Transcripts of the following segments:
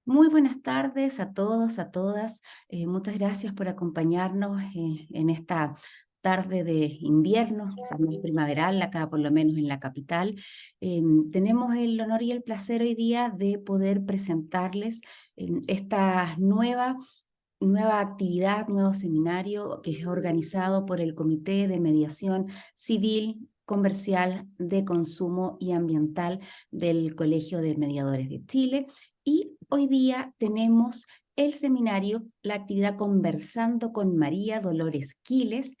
Muy buenas tardes a todos, a todas. Muchas gracias por acompañarnos en esta tarde de invierno, quizás más primaveral, acá por lo menos en la capital. Tenemos el honor y el placer hoy día de poder presentarles esta nueva actividad, nuevo seminario que es organizado por el Comité de Mediación Civil, Comercial, de Consumo y Ambiental del Colegio de Mediadores de Chile. Y hoy día tenemos el seminario, la actividad Conversando con María Dolores Quiles,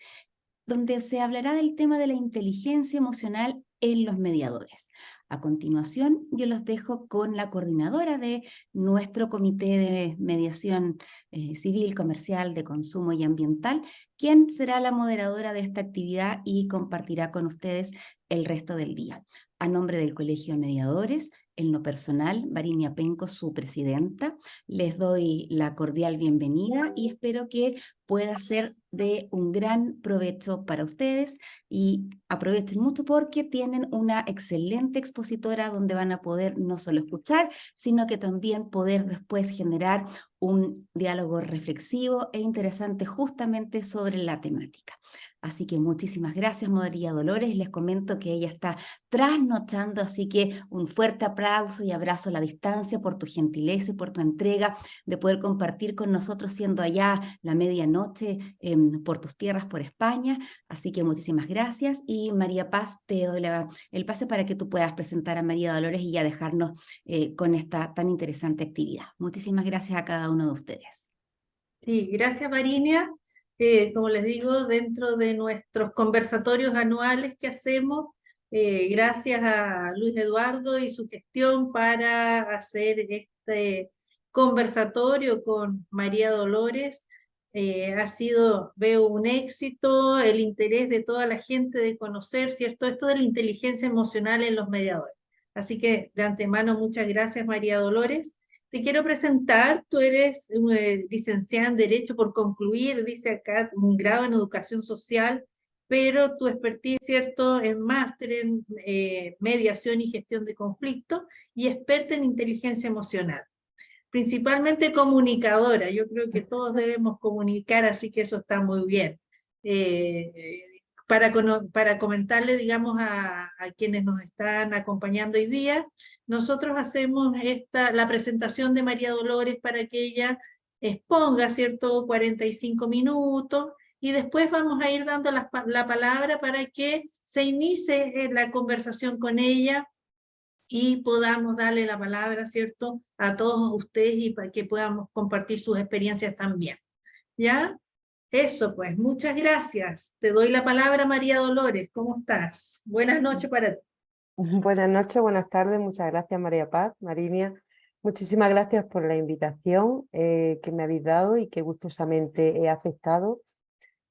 donde se hablará del tema de la inteligencia emocional en los mediadores. A continuación, yo los dejo con la coordinadora de nuestro Comité de Mediación Civil, Comercial, de Consumo y Ambiental, quien será la moderadora de esta actividad y compartirá con ustedes el resto del día. A nombre del Colegio de Mediadores, en lo personal, Varinia Penco, su presidenta, les doy la cordial bienvenida y espero que pueda ser de un gran provecho para ustedes y aprovechen mucho porque tienen una excelente expositora donde van a poder no solo escuchar, sino que también poder después generar un diálogo reflexivo e interesante justamente sobre la temática. Así que muchísimas gracias, María Dolores. Les comento que ella está trasnochando, así que un fuerte aplauso y abrazo a la distancia por tu gentileza y por tu entrega de poder compartir con nosotros siendo allá la medianoche por tus tierras, por España. Así que muchísimas gracias y María Paz, te doy el pase para que tú puedas presentar a María Dolores y ya dejarnos con esta tan interesante actividad. Muchísimas gracias a cada uno de ustedes. Sí, gracias Marinia. Como les digo, dentro de nuestros conversatorios anuales que hacemos, gracias a Luis Eduardo y su gestión para hacer este conversatorio con María Dolores, ha sido, veo, un éxito, el interés de toda la gente de conocer, ¿cierto? Esto de la inteligencia emocional en los mediadores. Así que de antemano, muchas gracias María Dolores. Te quiero presentar, tú eres licenciada en Derecho por concluir, dice acá, un grado en Educación Social, pero tu expertise, ¿cierto?, es máster en Mediación y Gestión de Conflictos y experta en Inteligencia Emocional. Principalmente comunicadora, yo creo que todos debemos comunicar, así que eso está muy bien. Eh, para comentarle, digamos, a quienes nos están acompañando hoy día, nosotros hacemos la presentación de María Dolores para que ella exponga, ¿cierto?, 45 minutos, y después vamos a ir dando la palabra para que se inicie la conversación con ella y podamos darle la palabra, ¿cierto?, a todos ustedes y para que podamos compartir sus experiencias también. ¿Ya? Eso pues, muchas gracias. Te doy la palabra, María Dolores. ¿Cómo estás? Buenas noches para ti. Buenas noches, buenas tardes, muchas gracias María Paz, Marinia. Muchísimas gracias por la invitación que me habéis dado y que gustosamente he aceptado.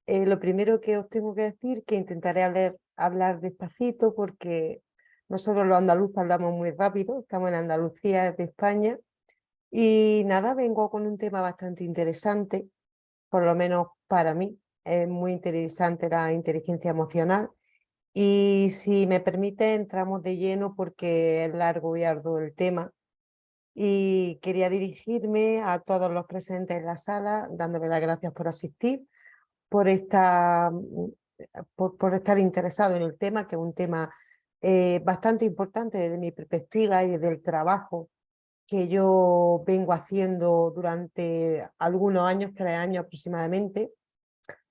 Lo primero que os tengo que decir que intentaré hablar despacito porque nosotros los andaluces hablamos muy rápido, estamos en Andalucía, de España, y nada, vengo con un tema bastante interesante, por lo menos para mí, es muy interesante la inteligencia emocional. Y si me permite, entramos de lleno porque es largo y arduo el tema. Y quería dirigirme a todos los presentes en la sala, dándole las gracias por asistir, por estar interesado en el tema, que es un tema bastante importante desde mi perspectiva y desde el trabajo que yo vengo haciendo durante algunos años, 3 años aproximadamente,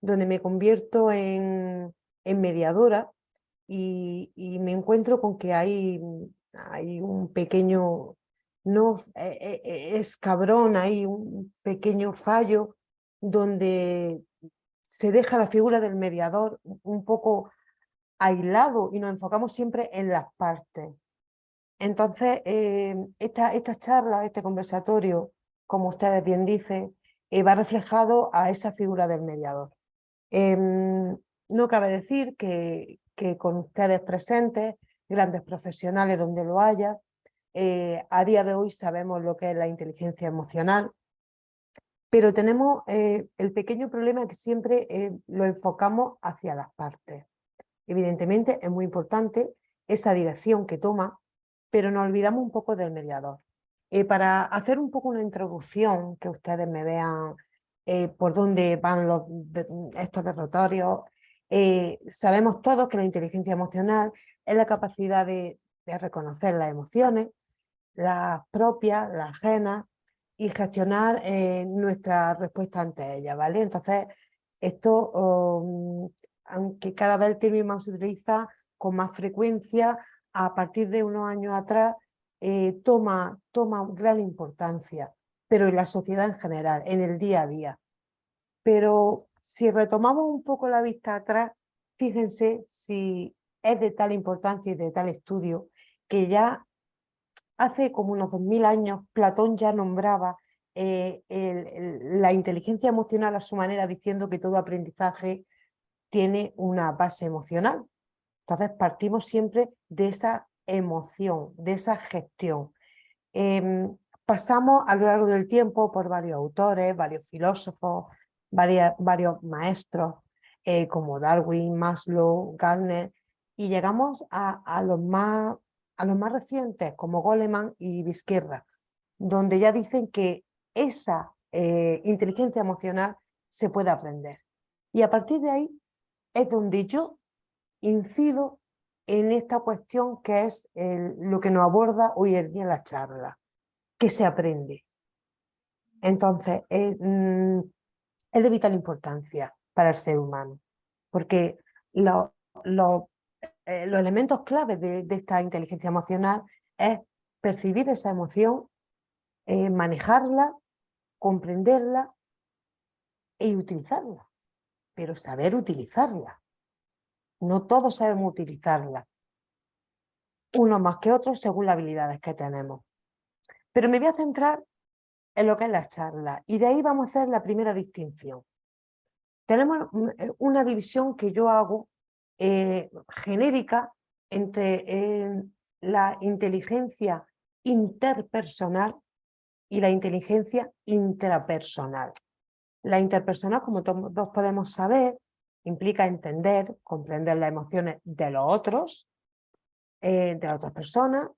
donde me convierto en mediadora. Y me encuentro con que hay un pequeño, no escabrón, hay un pequeño fallo donde se deja la figura del mediador un poco aislado y nos enfocamos siempre en las partes. Entonces, esta charla, este conversatorio, como ustedes bien dicen, va reflejado a esa figura del mediador. No cabe decir que con ustedes presentes, grandes profesionales donde lo haya, a día de hoy sabemos lo que es la inteligencia emocional, pero tenemos el pequeño problema que siempre lo enfocamos hacia las partes. Evidentemente es muy importante esa dirección que toma, pero nos olvidamos un poco del mediador. Para hacer un poco una introducción, que ustedes me vean por dónde van estos derrotorios, sabemos todos que la inteligencia emocional es la capacidad de reconocer las emociones, las propias, las ajenas, y gestionar nuestra respuesta ante ellas, ¿vale? Entonces, esto, aunque cada vez el término se utiliza con más frecuencia, a partir de unos años atrás, toma gran importancia, pero en la sociedad en general, en el día a día. Pero si retomamos un poco la vista atrás, fíjense si es de tal importancia y de tal estudio que ya hace como unos 2000 años Platón ya nombraba la inteligencia emocional a su manera, diciendo que todo aprendizaje tiene una base emocional. Entonces partimos siempre de esa emoción, de esa gestión. Pasamos a lo largo del tiempo por varios autores, varios filósofos, varios maestros, como Darwin, Maslow, Gardner, y llegamos a los más recientes, como Goleman y Vizquerra, donde ya dicen que esa inteligencia emocional se puede aprender. Y a partir de ahí es donde yo incido en esta cuestión que es lo que nos aborda hoy en día en la charla, que se aprende. Entonces, es de vital importancia para el ser humano, porque los elementos claves de esta inteligencia emocional es percibir esa emoción, manejarla, comprenderla y utilizarla, pero saber utilizarla. No todos sabemos utilizarla, unos más que otros según las habilidades que tenemos. Pero me voy a centrar en lo que es la charla, y de ahí vamos a hacer la primera distinción. Tenemos una división que yo hago genérica entre la inteligencia interpersonal y la inteligencia intrapersonal. La interpersonal, como todos podemos saber, implica entender, comprender las emociones de los otros, de las otras personas.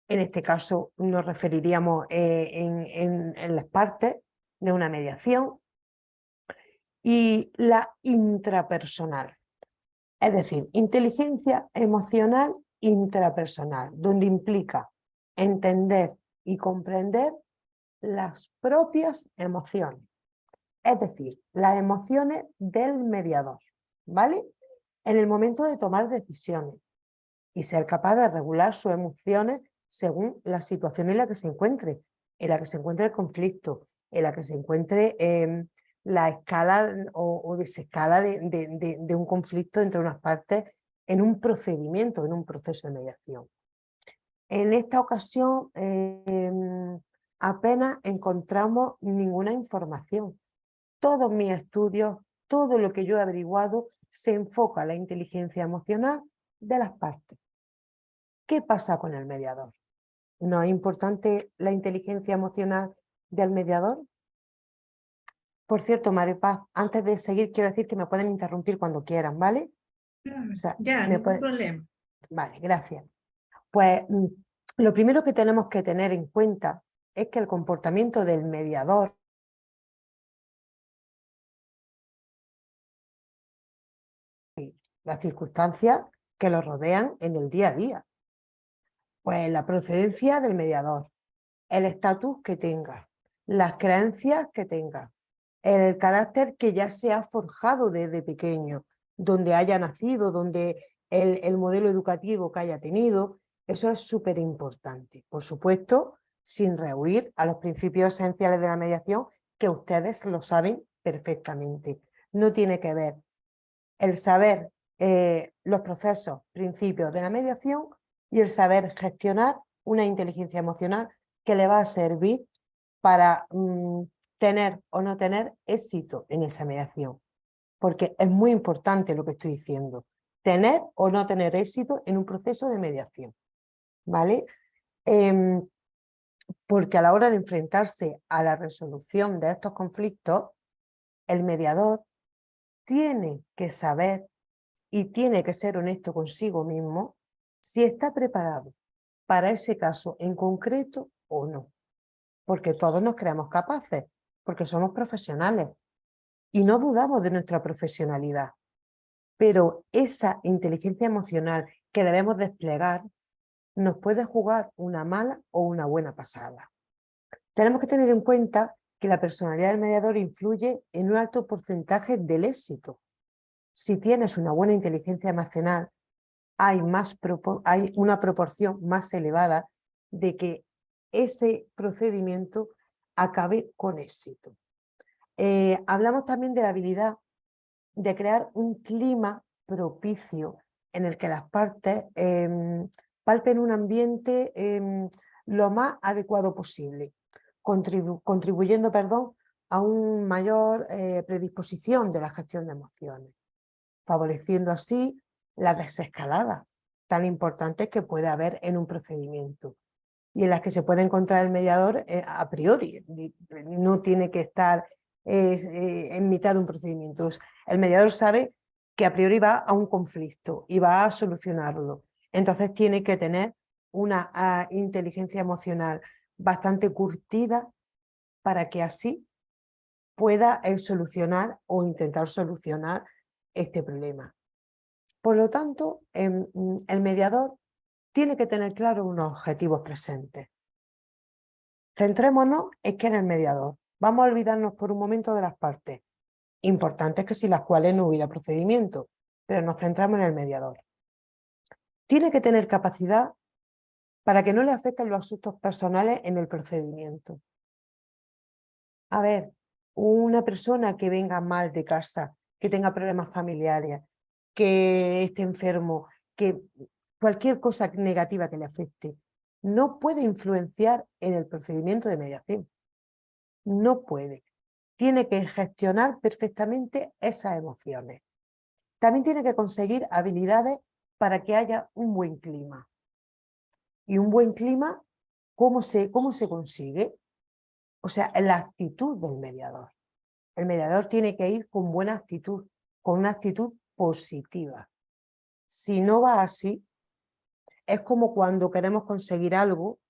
En este caso nos referiríamos en las partes de una mediación. Y la intrapersonal, es decir, inteligencia emocional intrapersonal, donde implica entender y comprender las propias emociones, es decir, las emociones del mediador, ¿vale? En el momento de tomar decisiones y ser capaz de regular sus emociones según la situación en la que se encuentre, el conflicto, en la que se encuentre la escala o desescala de un conflicto entre unas partes en un procedimiento, en un proceso de mediación. En esta ocasión apenas encontramos ninguna información. Todos mis estudios, todo lo que yo he averiguado, se enfoca en la inteligencia emocional de las partes. ¿Qué pasa con el mediador? ¿No es importante la inteligencia emocional del mediador? Por cierto, Maripaz, antes de seguir quiero decir que me pueden interrumpir cuando quieran, ¿vale? O sea, Ya, me ningún problema. Vale, gracias. Pues lo primero que tenemos que tener en cuenta es que el comportamiento del mediador y las circunstancias que lo rodean en el día a día. Pues la procedencia del mediador, el estatus que tenga, las creencias que tenga, el carácter que ya se ha forjado desde pequeño, donde haya nacido, donde el modelo educativo que haya tenido, eso es súper importante. Por supuesto, sin rehuir a los principios esenciales de la mediación, que ustedes lo saben perfectamente. No tiene que ver el saber los procesos, principios de la mediación y el saber gestionar una inteligencia emocional que le va a servir para tener o no tener éxito en esa mediación. Porque es muy importante lo que estoy diciendo. Tener o no tener éxito en un proceso de mediación. ¿Vale? Porque a la hora de enfrentarse a la resolución de estos conflictos, el mediador tiene que saber y tiene que ser honesto consigo mismo si está preparado para ese caso en concreto o no. porque todos nos creemos capaces, porque somos profesionales y no dudamos de nuestra profesionalidad. Pero esa inteligencia emocional que debemos desplegar nos puede jugar una mala o una buena pasada. Tenemos que tener en cuenta que la personalidad del mediador influye en un alto porcentaje del éxito. Si tienes una buena inteligencia emocional, hay una proporción más elevada de que ese procedimiento acabe con éxito. Hablamos también de la habilidad de crear un clima propicio en el que las partes palpen un ambiente lo más adecuado posible, contribuyendo a una mayor predisposición de la gestión de emociones, favoreciendo así la desescalada tan importante que puede haber en un procedimiento y en las que se puede encontrar el mediador a priori. No tiene que estar en mitad de un procedimiento. El mediador sabe que a priori va a un conflicto y va a solucionarlo. Entonces tiene que tener una inteligencia emocional bastante curtida para que así pueda solucionar o intentar solucionar este problema. Por lo tanto, el mediador tiene que tener claro unos objetivos presentes. Centrémonos en quién es el mediador. Vamos a olvidarnos por un momento de las partes importantes que sin las cuales no hubiera procedimiento, pero nos centramos en el mediador. Tiene que tener capacidad para que no le afecten los asuntos personales en el procedimiento. A ver, una persona que venga mal de casa, que tenga problemas familiares, que esté enfermo, que cualquier cosa negativa que le afecte, no puede influenciar en el procedimiento de mediación. No puede. Tiene que gestionar perfectamente esas emociones. También tiene que conseguir habilidades para que haya un buen clima. Y un buen clima, ¿cómo se consigue? O sea, la actitud del mediador. El mediador tiene que ir con buena actitud, con una actitud positiva. Si no va así, es como cuando queremos conseguir algo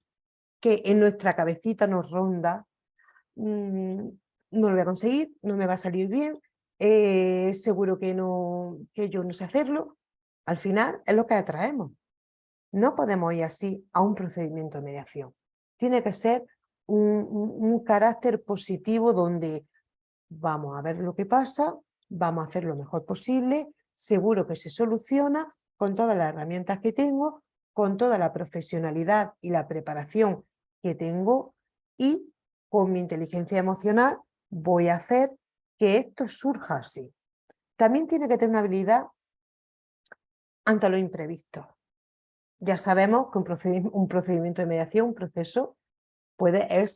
que en nuestra cabecita nos ronda, no lo voy a conseguir, no me va a salir bien, seguro que yo no sé hacerlo. Al final es lo que atraemos. No podemos ir así a un procedimiento de mediación. Tiene que ser un carácter positivo donde vamos a ver lo que pasa, vamos a hacer lo mejor posible, seguro que se soluciona con todas las herramientas que tengo, con toda la profesionalidad y la preparación que tengo y con mi inteligencia emocional voy a hacer que esto surja así. También tiene que tener una habilidad ante lo imprevisto. Ya sabemos que un procedimiento de mediación, un proceso,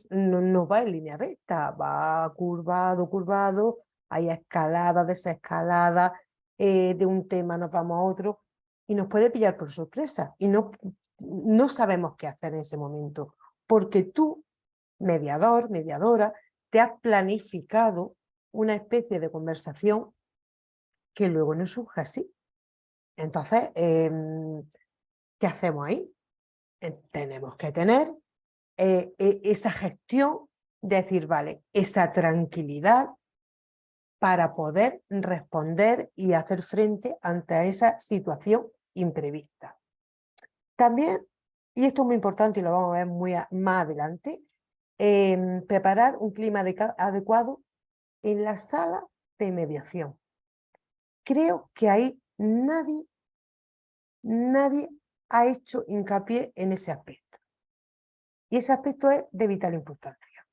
no va en línea recta, va curvado, hay escalada, desescalada, de un tema nos vamos a otro y nos puede pillar por sorpresa y no sabemos qué hacer en ese momento, porque tú, mediador, mediadora, te has planificado una especie de conversación que luego no surge así. Entonces, ¿qué hacemos ahí? Tenemos que tener esa gestión, decir, vale, esa tranquilidad para poder responder y hacer frente ante esa situación imprevista. También, y esto es muy importante y lo vamos a ver más adelante, preparar un clima adecuado en la sala de mediación. Creo que ahí nadie ha hecho hincapié en ese aspecto. Y ese aspecto es de vital importancia.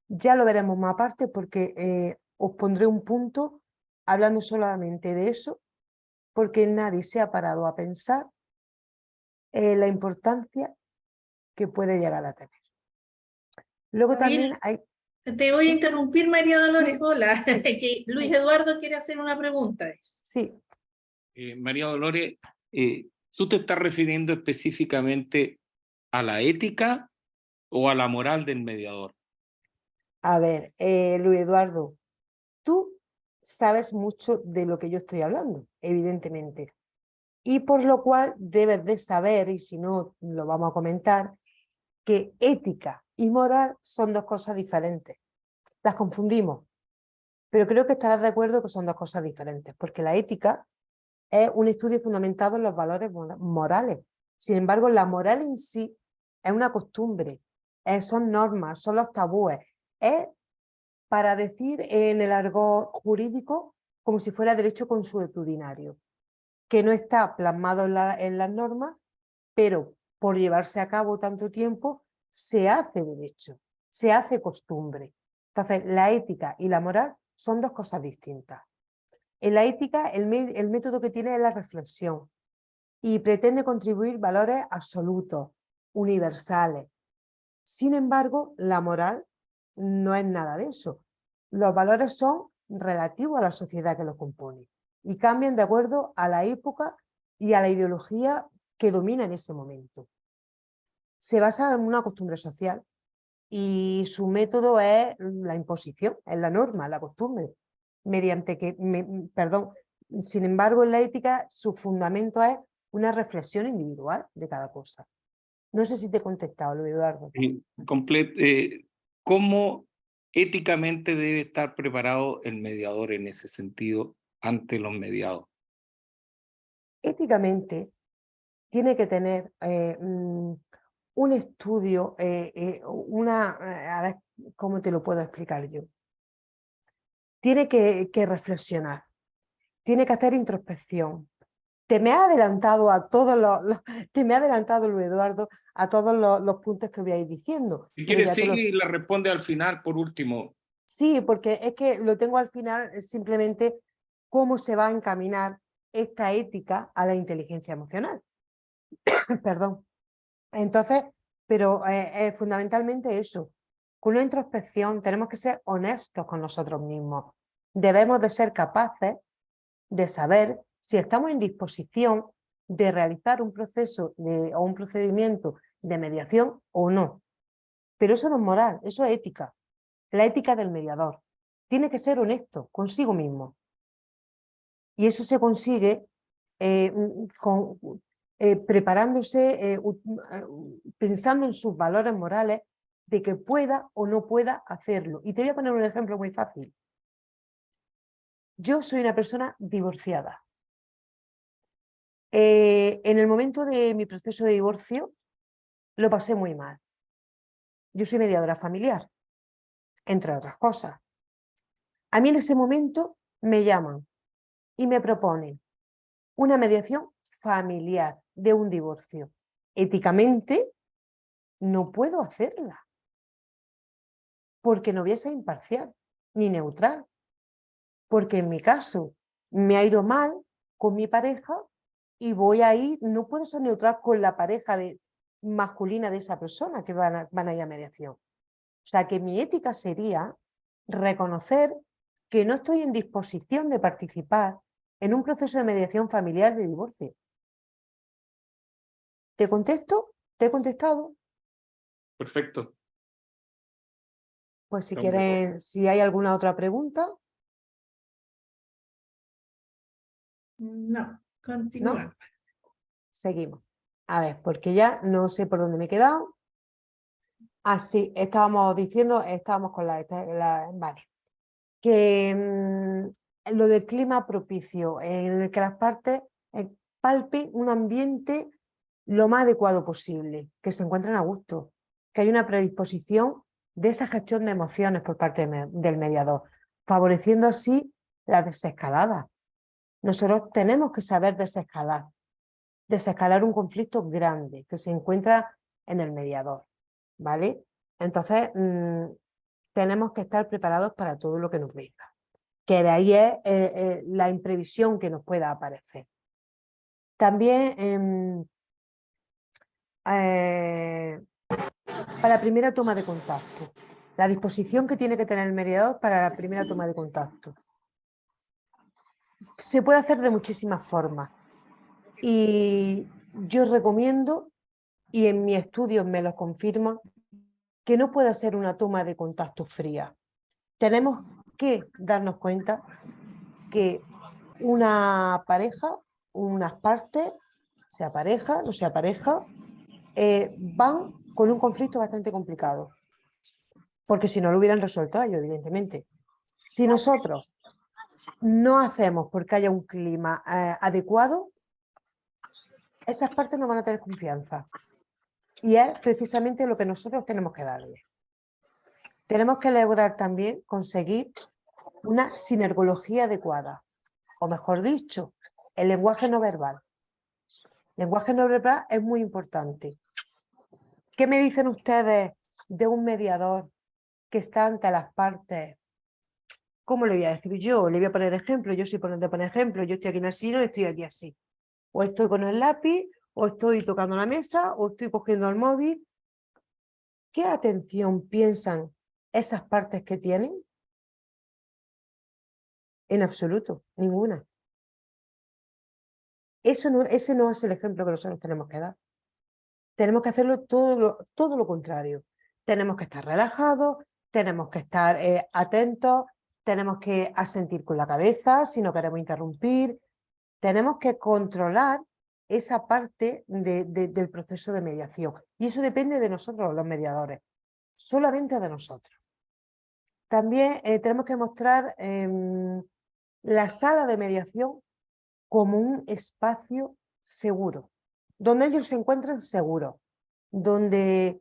Ya lo veremos más aparte porque os pondré un punto hablando solamente de eso, porque nadie se ha parado a pensar la importancia que puede llegar a tener. Luego también hay... Te voy a interrumpir, María Dolores. Sí, Hola, sí, que Luis sí. Eduardo quiere hacer una pregunta. Sí, María Dolores, ¿tú te estás refiriendo específicamente a la ética o a la moral del mediador? a ver, Luis Eduardo, tú sabes mucho de lo que yo estoy hablando, evidentemente, y por lo cual debes de saber, y si no lo vamos a comentar, que ética y moral son dos cosas diferentes. Las confundimos, pero creo que estarás de acuerdo que son dos cosas diferentes, porque la ética es un estudio fundamentado en los valores morales. Sin embargo, la moral en sí es una costumbre, son normas, son los tabúes. Es para decir en el argot jurídico como si fuera derecho consuetudinario, que no está plasmado en las normas, pero por llevarse a cabo tanto tiempo se hace derecho, se hace costumbre. Entonces, la ética y la moral son dos cosas distintas. En la ética, el método que tiene es la reflexión y pretende contribuir valores absolutos, universales. Sin embargo, la moral no es nada de eso. Los valores son relativos a la sociedad que los compone y cambian de acuerdo a la época y a la ideología que domina en ese momento. Se basa en una costumbre social y su método es la imposición, es la norma, la costumbre, mediante que, sin embargo, en la ética su fundamento es una reflexión individual de cada cosa. No sé si te he contestado, Luis Eduardo. ¿Cómo éticamente debe estar preparado el mediador en ese sentido ante los mediados? Éticamente tiene que tener un estudio, a ver cómo te lo puedo explicar yo. Tiene que reflexionar, tiene que hacer introspección. Te me ha adelantado a todos te me ha adelantado, Luis Eduardo, a todos los puntos que voy a ir diciendo. Si quieres, sigue y la responde al final, por último. Sí, porque es que lo tengo al final, simplemente cómo se va a encaminar esta ética a la inteligencia emocional. Perdón. Entonces, pero fundamentalmente eso. Con una introspección tenemos que ser honestos con nosotros mismos. Debemos de ser capaces de saber si estamos en disposición de realizar un proceso o un procedimiento de mediación o no. Pero eso no es moral, eso es ética. La ética del mediador. Tiene que ser honesto consigo mismo. Y eso se consigue preparándose, pensando en sus valores morales de que pueda o no pueda hacerlo. Y te voy a poner un ejemplo muy fácil. Yo soy una persona divorciada. En el momento de mi proceso de divorcio lo pasé muy mal. Yo soy mediadora familiar, entre otras cosas. A mí en ese momento me llaman y me proponen una mediación familiar de un divorcio. Éticamente no puedo hacerla porque no voy a ser imparcial ni neutral, porque en mi caso me ha ido mal con mi pareja y voy a ir, no puedo ser neutral con la pareja masculina de esa persona que van a ir a mediación. O sea que mi ética sería reconocer que no estoy en disposición de participar en un proceso de mediación familiar de divorcio. ¿Te contesto? ¿Te he contestado? Perfecto. Pues si quieren, si hay alguna otra pregunta. No, continúa. ¿No? Seguimos. A ver, porque ya no sé por dónde me he quedado. Ah, sí, estábamos diciendo, estábamos con vale. Que lo del clima propicio, en el que las partes palpen un ambiente lo más adecuado posible, que se encuentren a gusto, que hay una predisposición de esa gestión de emociones por parte del mediador, favoreciendo así la desescalada. Nosotros tenemos que saber desescalar un conflicto grande que se encuentra en el mediador, ¿vale? Entonces, tenemos que estar preparados para todo lo que nos venga, que de ahí es la imprevisión que nos pueda aparecer. También para la primera toma de contacto, la disposición que tiene que tener el mediador para la primera toma de contacto. Se puede hacer de muchísimas formas y yo recomiendo, y en mis estudios me lo confirman, que no puede ser una toma de contacto fría. Tenemos que darnos cuenta que una pareja, unas partes, sea pareja, no sea pareja, van con un conflicto bastante complicado. porque si no lo hubieran resuelto ellos, evidentemente. Si nosotros no hacemos porque haya un clima adecuado, esas partes no van a tener confianza. Y es precisamente lo que nosotros tenemos que darle. Tenemos que lograr también conseguir una sinergología adecuada, o mejor dicho, el lenguaje no verbal. El lenguaje no verbal es muy importante. ¿Qué me dicen ustedes de un mediador que está ante las partes? ¿Cómo le voy a decir yo? Le voy a poner ejemplo, yo soy de poner ejemplo, yo estoy aquí en el sillón y estoy aquí así. O estoy con el lápiz, o estoy tocando la mesa, o estoy cogiendo el móvil. ¿Qué atención piensan esas partes que tienen? En absoluto, ninguna. Ese no es el ejemplo que nosotros tenemos que dar. Tenemos que hacerlo todo lo contrario. Tenemos que estar relajados, tenemos que estar atentos, tenemos que asentir con la cabeza si no queremos interrumpir. Tenemos que controlar esa parte del proceso de mediación. Y eso depende de nosotros, los mediadores, solamente de nosotros. También tenemos que mostrar la sala de mediación como un espacio seguro, donde ellos se encuentran seguros, donde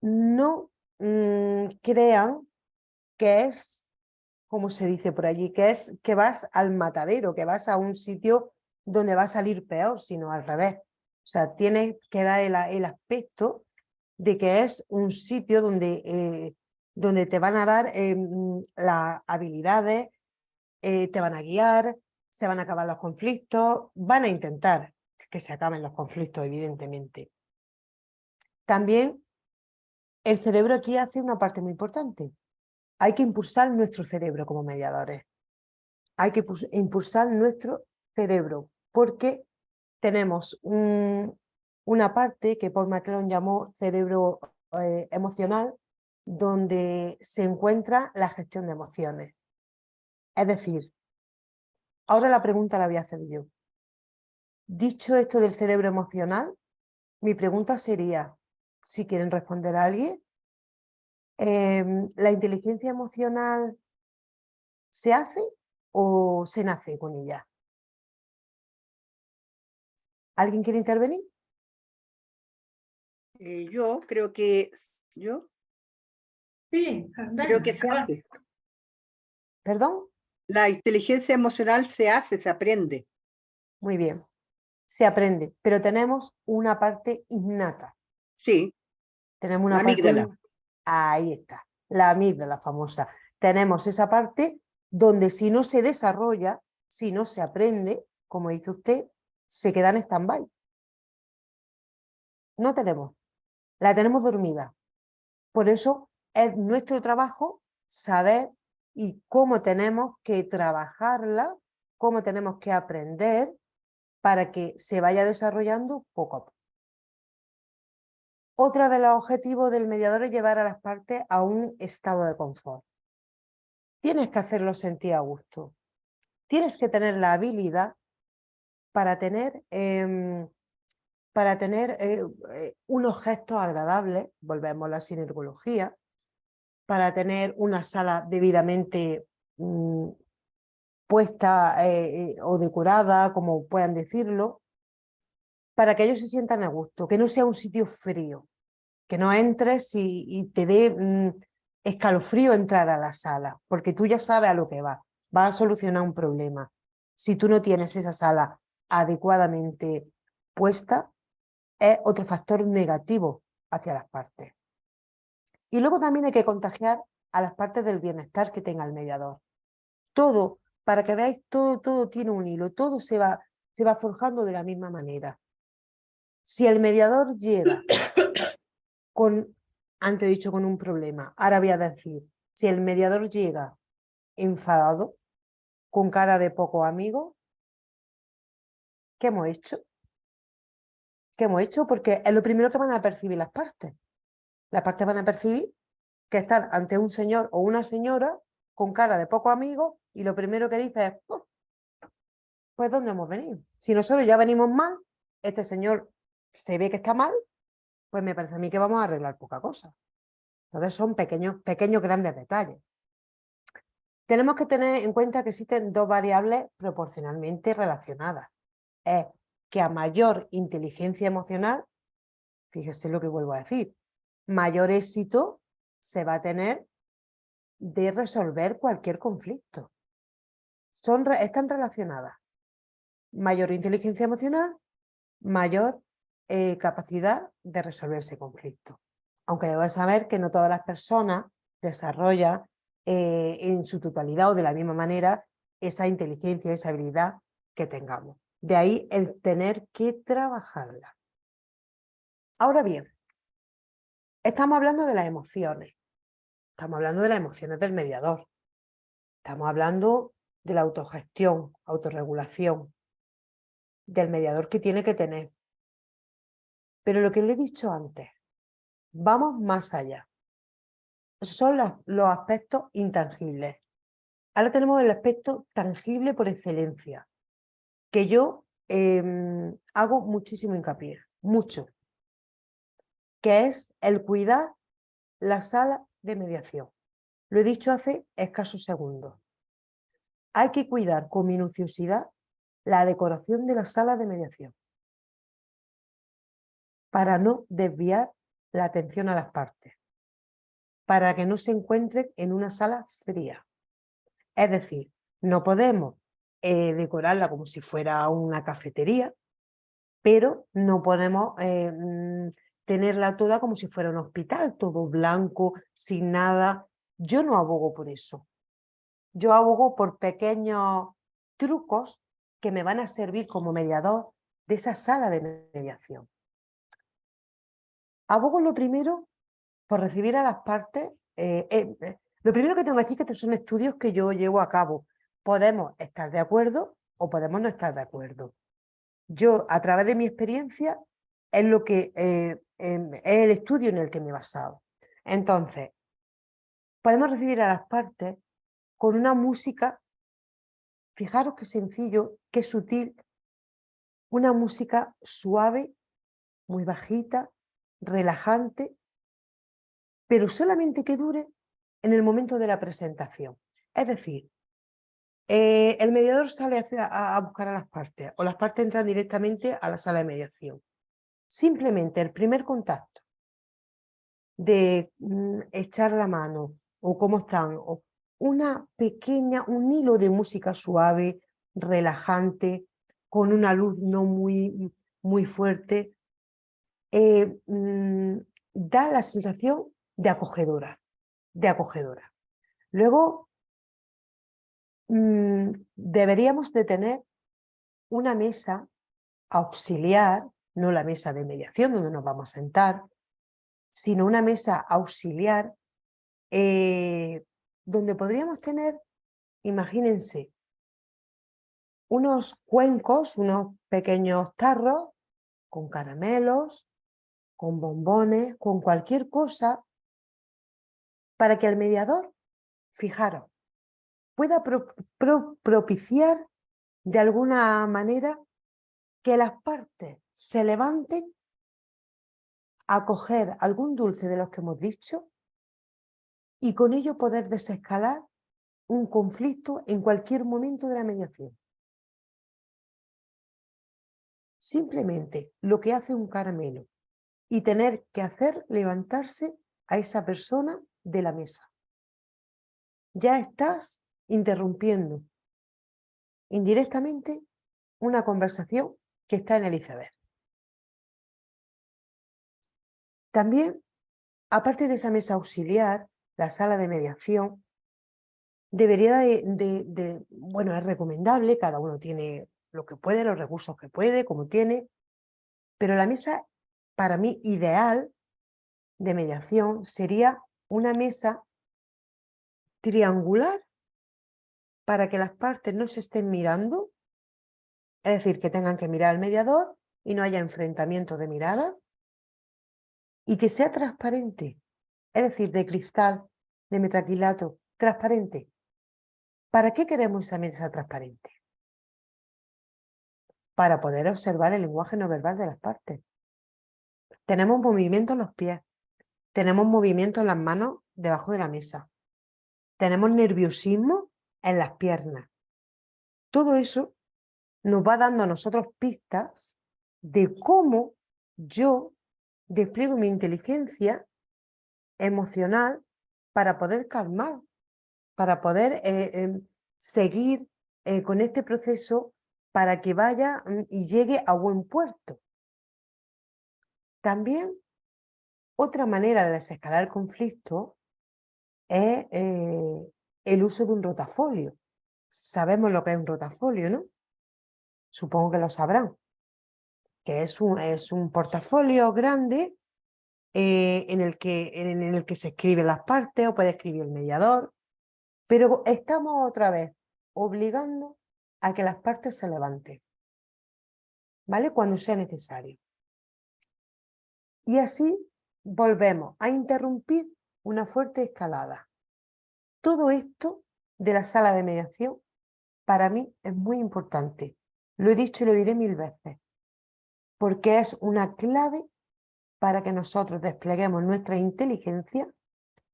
no crean que es, como se dice por allí, que es que vas al matadero, que vas a un sitio donde va a salir peor, sino al revés. O sea, tienes que dar el aspecto de que es un sitio donde te van a dar las habilidades, te van a guiar, se van a acabar los conflictos, van a intentar que se acaben los conflictos, evidentemente. También el cerebro aquí hace una parte muy importante. Hay que impulsar nuestro cerebro como mediadores. Hay que impulsar nuestro cerebro porque tenemos una parte que Paul MacLeod llamó cerebro emocional, donde se encuentra la gestión de emociones. Es decir, ahora la pregunta la voy a hacer yo. Dicho esto del cerebro emocional, mi pregunta sería, si quieren responder a alguien, ¿la inteligencia emocional se hace o se nace con ella? ¿Alguien quiere intervenir? Yo creo que Sí, creo que se hace. ¿Perdón? La inteligencia emocional se hace, se aprende. Muy bien. Se aprende, pero tenemos una parte innata. Sí, Tenemos una la parte... amígdala. Ahí está, la amígdala famosa. Tenemos esa parte donde si no se desarrolla, si no se aprende, como dice usted, se queda en stand-by. No tenemos, la tenemos dormida. Por eso es nuestro trabajo saber y cómo tenemos que trabajarla, cómo tenemos que aprender para que se vaya desarrollando poco a poco. Otro de los objetivos del mediador es llevar a las partes a un estado de confort. Tienes que hacerlo sentir a gusto. Tienes que tener la habilidad para tener unos gestos agradables, volvemos a la sinergología, para tener una sala debidamente puesta o decorada, como puedan decirlo, para que ellos se sientan a gusto, que no sea un sitio frío, que no entres y te dé escalofrío entrar a la sala, porque tú ya sabes a lo que vas a solucionar un problema. Si tú no tienes esa sala adecuadamente puesta, es otro factor negativo hacia las partes. Y luego también hay que contagiar a las partes del bienestar que tenga el mediador. Todo, para que veáis, todo tiene un hilo, todo se va forjando de la misma manera. Si el mediador llega antes dicho con un problema, ahora voy a decir, si el mediador llega enfadado, con cara de poco amigo, ¿qué hemos hecho? ¿Qué hemos hecho? Porque es lo primero que van a percibir las partes. Las partes van a percibir que están ante un señor o una señora con cara de poco amigo y lo primero que dice es, "Oh, pues ¿dónde hemos venido? Si nosotros ya venimos mal, este señor se ve que está mal, pues me parece a mí que vamos a arreglar poca cosa". Entonces son pequeños grandes detalles. Tenemos que tener en cuenta que existen dos variables proporcionalmente relacionadas. Es que a mayor inteligencia emocional, fíjese lo que vuelvo a decir, mayor éxito se va a tener de resolver cualquier conflicto. Están relacionadas. Mayor inteligencia emocional, mayor capacidad de resolver ese conflicto. Aunque debes saber que no todas las personas desarrollan en su totalidad o de la misma manera esa inteligencia, esa habilidad que tengamos. De ahí el tener que trabajarla. Ahora bien, estamos hablando de las emociones. Estamos hablando de las emociones del mediador. Estamos hablando de la autogestión, autorregulación, del mediador que tiene que tener. Pero lo que le he dicho antes, vamos más allá. Esos son los aspectos intangibles. Ahora tenemos el aspecto tangible por excelencia, que yo hago muchísimo hincapié, mucho, que es el cuidar la sala de mediación. Lo he dicho hace escasos segundos. Hay que cuidar con minuciosidad la decoración de la sala de mediación para no desviar la atención a las partes, para que no se encuentren en una sala fría. Es decir, no podemos decorarla como si fuera una cafetería, pero no podemos tenerla toda como si fuera un hospital, todo blanco, sin nada. Yo no abogo por eso. Yo abogo por pequeños trucos que me van a servir como mediador de esa sala de mediación. Abogo lo primero por recibir a las partes. Lo primero que tengo aquí es que son estudios que yo llevo a cabo. Podemos estar de acuerdo o podemos no estar de acuerdo. Yo, a través de mi experiencia, es lo que es el estudio en el que me he basado. Entonces, podemos recibir a las partes con una música, fijaros qué sencillo, qué sutil, una música suave, muy bajita, relajante, pero solamente que dure en el momento de la presentación. Es decir, el mediador sale a buscar a las partes o las partes entran directamente a la sala de mediación. Simplemente el primer contacto de echar la mano o cómo están, o un hilo de música suave, relajante, con una luz no muy fuerte, da la sensación de acogedora, Luego, deberíamos de tener una mesa auxiliar, no la mesa de mediación donde nos vamos a sentar, sino una mesa auxiliar donde podríamos tener, imagínense, unos cuencos, unos pequeños tarros con caramelos, con bombones, con cualquier cosa, para que el mediador, fijaros, pueda propiciar de alguna manera que las partes se levanten a coger algún dulce de los que hemos dicho y con ello poder desescalar un conflicto en cualquier momento de la mediación. Simplemente lo que hace un caramelo y tener que hacer levantarse a esa persona de la mesa. Ya estás interrumpiendo indirectamente una conversación que está en el iceberg. También, aparte de esa mesa auxiliar, la sala de mediación debería bueno, es recomendable, cada uno tiene lo que puede, los recursos que puede, como tiene, pero la mesa, para mí, ideal de mediación sería una mesa triangular para que las partes no se estén mirando, es decir, que tengan que mirar al mediador y no haya enfrentamiento de mirada, y que sea transparente, es decir, de cristal, de metacrilato, transparente. ¿Para qué queremos esa mesa transparente? Para poder observar el lenguaje no verbal de las partes. Tenemos movimiento en los pies, tenemos movimiento en las manos debajo de la mesa, tenemos nerviosismo en las piernas. Todo eso nos va dando a nosotros pistas de cómo yo despliego mi inteligencia emocional para poder calmar, para poder seguir con este proceso para que vaya y llegue a buen puerto. También otra manera de desescalar el conflicto es el uso de un rotafolio. Sabemos lo que es un rotafolio, ¿no? Supongo que lo sabrán. Que es un portafolio grande en el que se escriben las partes o puede escribir el mediador, pero estamos otra vez obligando a que las partes se levanten, ¿vale? Cuando sea necesario. Y así volvemos a interrumpir una fuerte escalada. Todo esto de la sala de mediación para mí es muy importante. Lo he dicho y lo diré 1000 veces, porque es una clave para que nosotros despleguemos nuestra inteligencia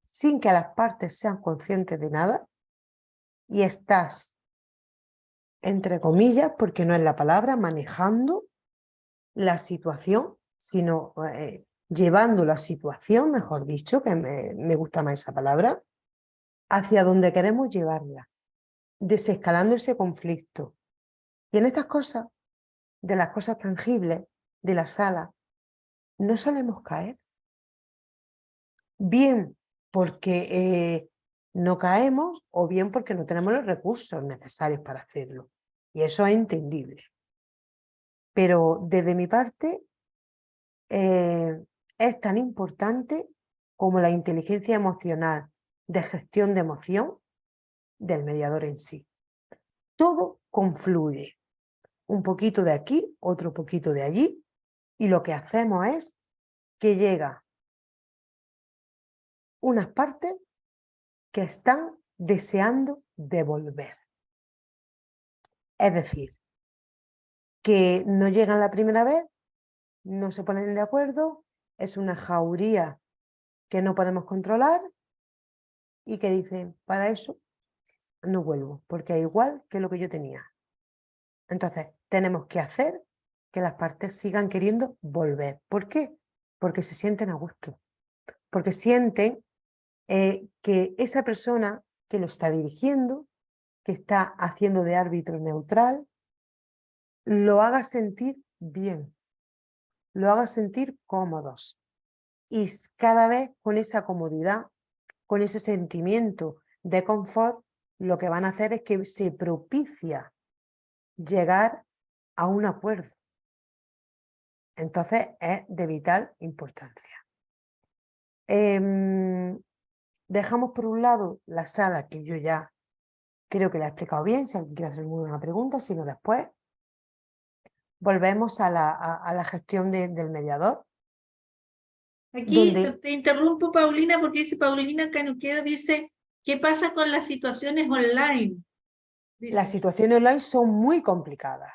sin que las partes sean conscientes de nada y estás, entre comillas, porque no es la palabra, manejando la situación, sino llevando la situación, mejor dicho, que me gusta más esa palabra, hacia donde queremos llevarla, desescalando ese conflicto. Y en estas cosas, de las cosas tangibles de la sala, no solemos caer. Bien porque no caemos o bien porque no tenemos los recursos necesarios para hacerlo. Y eso es entendible. Pero desde mi parte es tan importante como la inteligencia emocional de gestión de emoción del mediador en sí. Todo confluye. Un poquito de aquí, otro poquito de allí, y lo que hacemos es que llega unas partes que están deseando devolver. Es decir, que no llegan la primera vez, no se ponen de acuerdo, es una jauría que no podemos controlar y que dicen, para eso no vuelvo, porque es igual que lo que yo tenía. Entonces, tenemos que hacer que las partes sigan queriendo volver. ¿Por qué? Porque se sienten a gusto, porque sienten que esa persona que lo está dirigiendo, que está haciendo de árbitro neutral, lo haga sentir bien, lo haga sentir cómodos. Y cada vez con esa comodidad, con ese sentimiento de confort, lo que van a hacer es que se propicia llegar a un acuerdo. Entonces es de vital importancia. Dejamos por un lado la sala, que yo ya creo que la he explicado bien, si alguien quiere hacer alguna pregunta, si no después volvemos a la gestión del mediador. Aquí te interrumpo, Paulina, porque dice Paulina Canuqueda, dice, ¿qué pasa con las situaciones online? Dice. Las situaciones online son muy complicadas,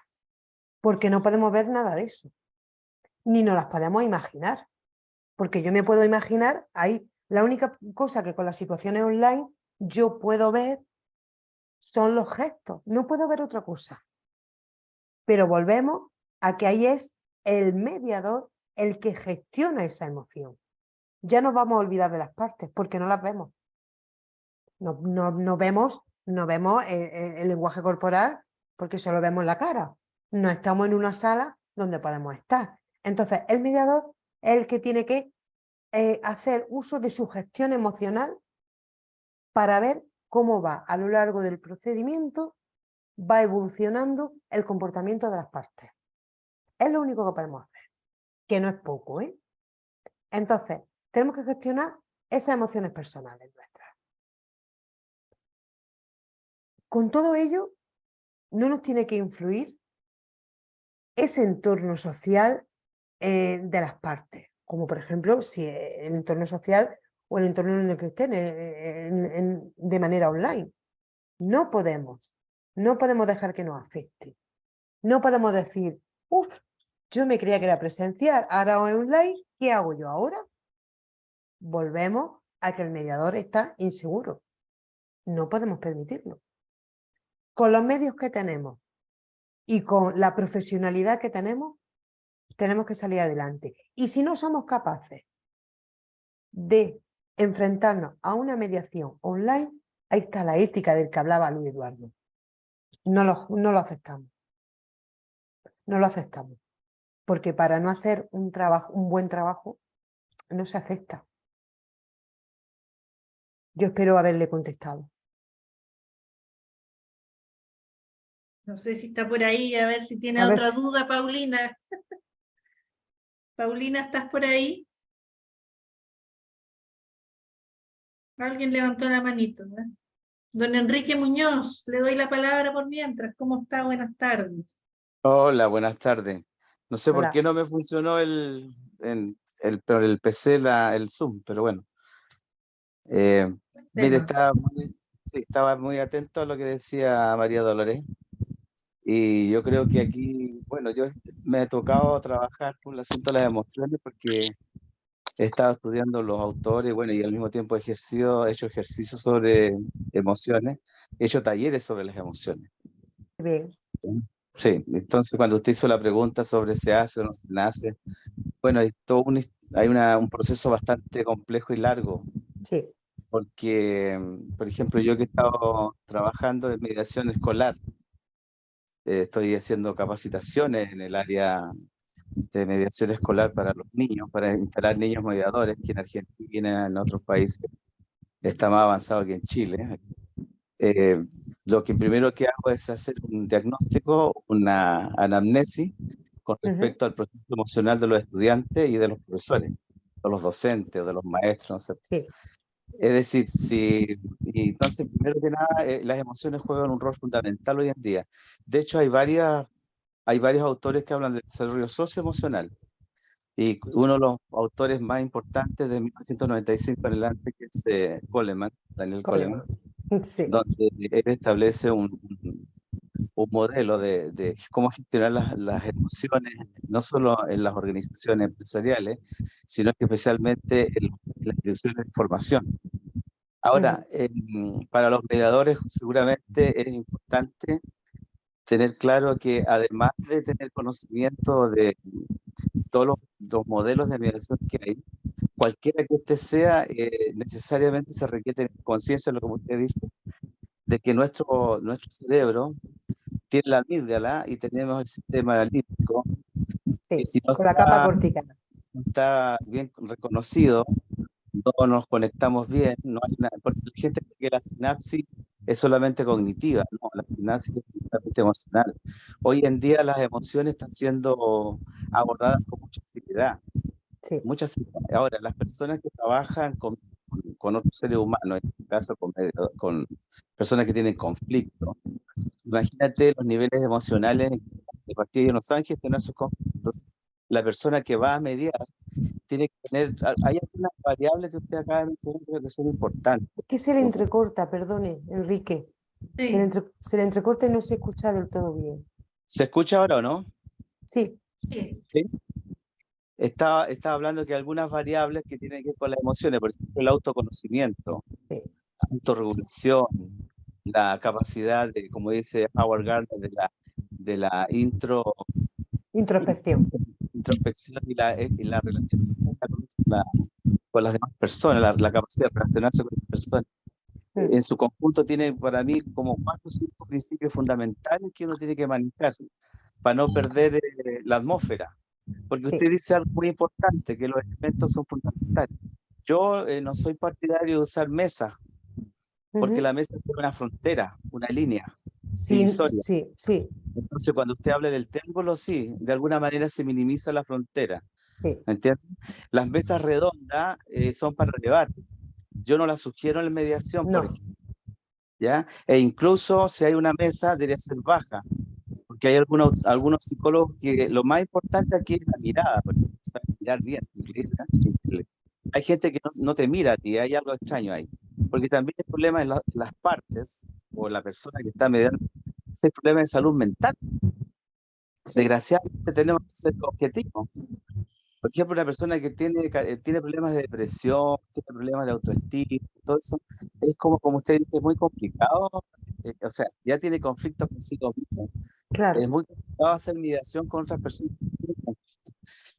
porque no podemos ver nada de eso, ni nos las podemos imaginar, porque yo me puedo imaginar, ahí la única cosa que con las situaciones online yo puedo ver son los gestos, no puedo ver otra cosa. Pero volvemos a que ahí es el mediador el que gestiona esa emoción. Ya nos vamos a olvidar de las partes porque no las vemos. No vemos el lenguaje corporal porque solo vemos la cara. No estamos en una sala donde podemos estar. Entonces, el mediador es el que tiene que hacer uso de su gestión emocional para ver cómo va a lo largo del procedimiento, va evolucionando el comportamiento de las partes. Es lo único que podemos hacer, que no es poco, ¿eh? Entonces, tenemos que gestionar esas emociones personales nuestras. Con todo ello, no nos tiene que influir ese entorno social de las partes, como por ejemplo, si el entorno social o el entorno en el que estén de manera online. No podemos dejar que nos afecte. No podemos decir, uff, yo me creía que era presencial, ahora es online, ¿qué hago yo ahora? volvemos a que el mediador está inseguro. No podemos permitirlo. Con los medios que tenemos y con la profesionalidad que tenemos que salir adelante. Y si no somos capaces de enfrentarnos a una mediación online, ahí está la ética del que hablaba Luis Eduardo. No lo aceptamos. No lo aceptamos. Porque para no hacer un buen trabajo, no se acepta. Yo espero haberle contestado. No sé si está por ahí, a ver si tiene A ver otra si- duda, Paulina. Paulina, ¿estás por ahí? Alguien levantó la manito, ¿eh? Don Enrique Muñoz, le doy la palabra por mientras. ¿Cómo está? Buenas tardes. Hola, buenas tardes. No sé por Hola. qué no me funcionó por el PC el Zoom, pero bueno. Mire, Tema. sí, estaba muy atento a lo que decía María Dolores. Y yo creo que aquí, bueno, yo me he tocado trabajar con el asunto de las emociones porque he estado estudiando los autores, bueno, y al mismo tiempo he hecho ejercicios sobre emociones, he hecho talleres sobre las emociones. Bien. Sí, entonces cuando usted hizo la pregunta sobre se hace o no se nace, bueno, un proceso bastante complejo y largo, Sí. porque, por ejemplo, yo que he estado trabajando en mediación escolar, estoy haciendo capacitaciones en el área de mediación escolar para los niños, para instalar niños mediadores, que en Argentina, en otros países, está más avanzado que en Chile. Eh, lo que primero que hago es hacer un diagnóstico, una anamnesis con respecto al proceso emocional de los estudiantes y de los profesores, de los docentes o de los maestros, no sé. Sí. Es decir, y entonces, primero que nada, las emociones juegan un rol fundamental hoy en día. De hecho, hay varios autores que hablan del desarrollo socioemocional. Y uno de los autores más importantes de 1995 en adelante, que es Daniel Goleman, Sí. donde él establece un modelo de cómo gestionar las emociones, no solo en las organizaciones empresariales, sino que especialmente en las instituciones de formación. Ahora, para los mediadores seguramente es importante tener claro que además de tener conocimiento de todos los modelos de mediación que hay, cualquiera que este sea, necesariamente se requiere tener conciencia, lo que usted dice, de que nuestro cerebro tiene la amígdala y tenemos el sistema límbico, que Sí. si no Con la capa cortical. está bien reconocido, no nos conectamos bien, no hay porque la gente cree que la sinapsis es solamente cognitiva, no, la sinapsis es completamente emocional. Hoy en día las emociones están siendo abordadas con mucha seriedad, Sí. mucha seriedad. Ahora, las personas que trabajan con otros seres humanos, en este caso con personas que tienen conflicto, imagínate los niveles emocionales de partida, ellos no saben gestionar sus conflictos. La persona que va a mediar tiene que tener, hay algunas variables que usted acaba de mencionar creo que son importantes. Es que se le entrecorta, perdone, Enrique. Sí, Se le entrecorta y no se escucha del todo bien. ¿Se escucha ahora o no? Sí. sí. Sí. Estaba hablando que algunas variables que tienen que ver con las emociones, por ejemplo, el autoconocimiento, Sí. la autorregulación, la capacidad de, como dice Howard Gardner, de la Introspección. introspección y la relación con las demás personas, la capacidad de relacionarse con las personas. En su conjunto tiene para mí como 4 o 5 principios fundamentales que uno tiene que manejar para no perder la atmósfera. Porque Sí. usted dice algo muy importante, que los elementos son fundamentales. Yo no soy partidario de usar mesas, porque la mesa es una frontera, una línea Sí, divisoria. sí, sí, Entonces, cuando usted habla del triángulo, sí, de alguna manera se minimiza la frontera. sí. ¿Me entiende? Las mesas redondas son para debate. Yo no las sugiero en mediación, por No. ejemplo. ¿Ya? E incluso si hay una mesa, debería ser baja, porque hay algunos psicólogos que lo más importante aquí es la mirada, porque saber mirar bien. Hay gente que no te mira a ti, hay algo extraño ahí, porque también el problema en las partes, o la persona que está mediando, es el problema de salud mental. Sí. Desgraciadamente tenemos que ser objetivos. Por ejemplo, una persona que tiene problemas de depresión, tiene problemas de autoestima, todo eso, es como usted dice, es muy complicado, o sea, ya tiene conflicto consigo mismo. Claro. Es muy complicado hacer mediación con otras personas.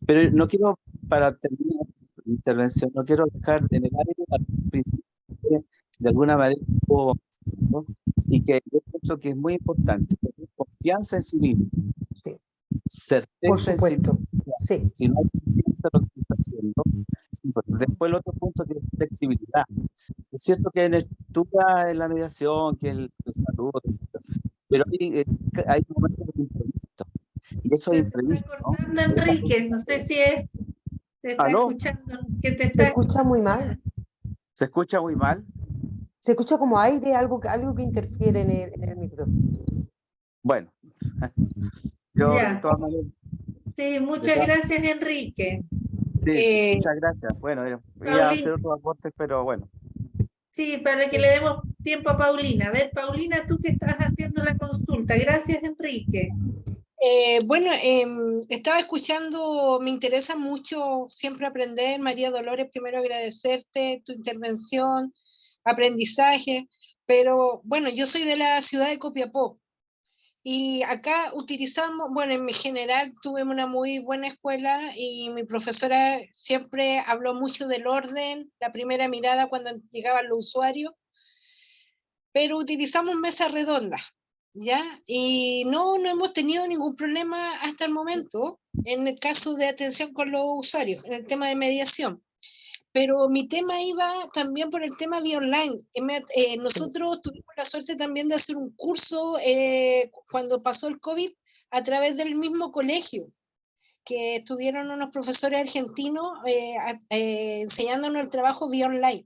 Pero no quiero, para terminar mi intervención, no quiero dejar de negar el principio que de alguna manera hubo, ¿no? Y que yo pienso que es muy importante, tener confianza en sí mismo, Sí, certeza por en sí mismo. supuesto. Sí, Si no hay confianza en lo que se está haciendo, sí, porque después el otro punto que es flexibilidad. Es cierto que hay una estructura en la mediación, que es el salud, pero hay momentos de imprevisto. Y eso Se es te está imprevisto, ¿no? cortando, Enrique, no sé si te está ¿Aló? escuchando, que te se está escucha muy mal. ¿Se escucha muy mal? Se escucha como aire, algo que interfiere en el micrófono. Bueno, yo de ya. todas maneras, Sí, de muchas todas- gracias, Enrique. sí, Eh, muchas gracias. Bueno, iba a hacer Paulina, otros aportes, pero bueno. sí, para que le demos tiempo a Paulina. A ver, Paulina, tú que estás haciendo la consulta. Gracias, Enrique. Bueno, estaba escuchando, me interesa mucho siempre aprender. María Dolores, primero agradecerte tu intervención, aprendizaje, pero bueno, yo soy de la ciudad de Copiapó y acá utilizamos, bueno, en mi general tuve una muy buena escuela y mi profesora siempre habló mucho del orden, la primera mirada cuando llegaban los usuarios, pero utilizamos mesas redondas, ¿ya? Y no hemos tenido ningún problema hasta el momento en el caso de atención con los usuarios, en el tema de mediación. Pero mi tema iba también por el tema vía online. Nosotros tuvimos la suerte también de hacer un curso cuando pasó el COVID a través del mismo colegio, que estuvieron unos profesores argentinos enseñándonos el trabajo vía online.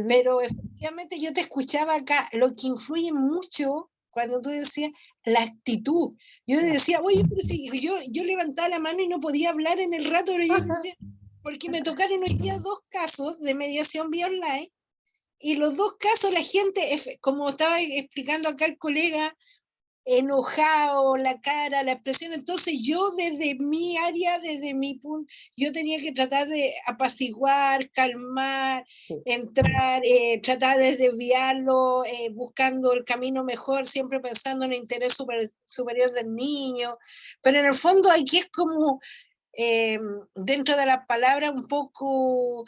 Pero efectivamente yo te escuchaba acá, lo que influye mucho cuando tú decías la actitud. Yo decía, oye, pero si yo levantaba la mano y no podía hablar en el rato, pero porque me tocaron hoy día 2 casos de mediación vía online, y los 2 casos la gente, como estaba explicando acá el colega, enojado, la cara, la expresión. Entonces yo desde mi área, desde mi punto, yo tenía que tratar de apaciguar, calmar, entrar, tratar de desviarlo, buscando el camino mejor, siempre pensando en el interés superior del niño. Pero en el fondo aquí es como dentro de la palabra un poco,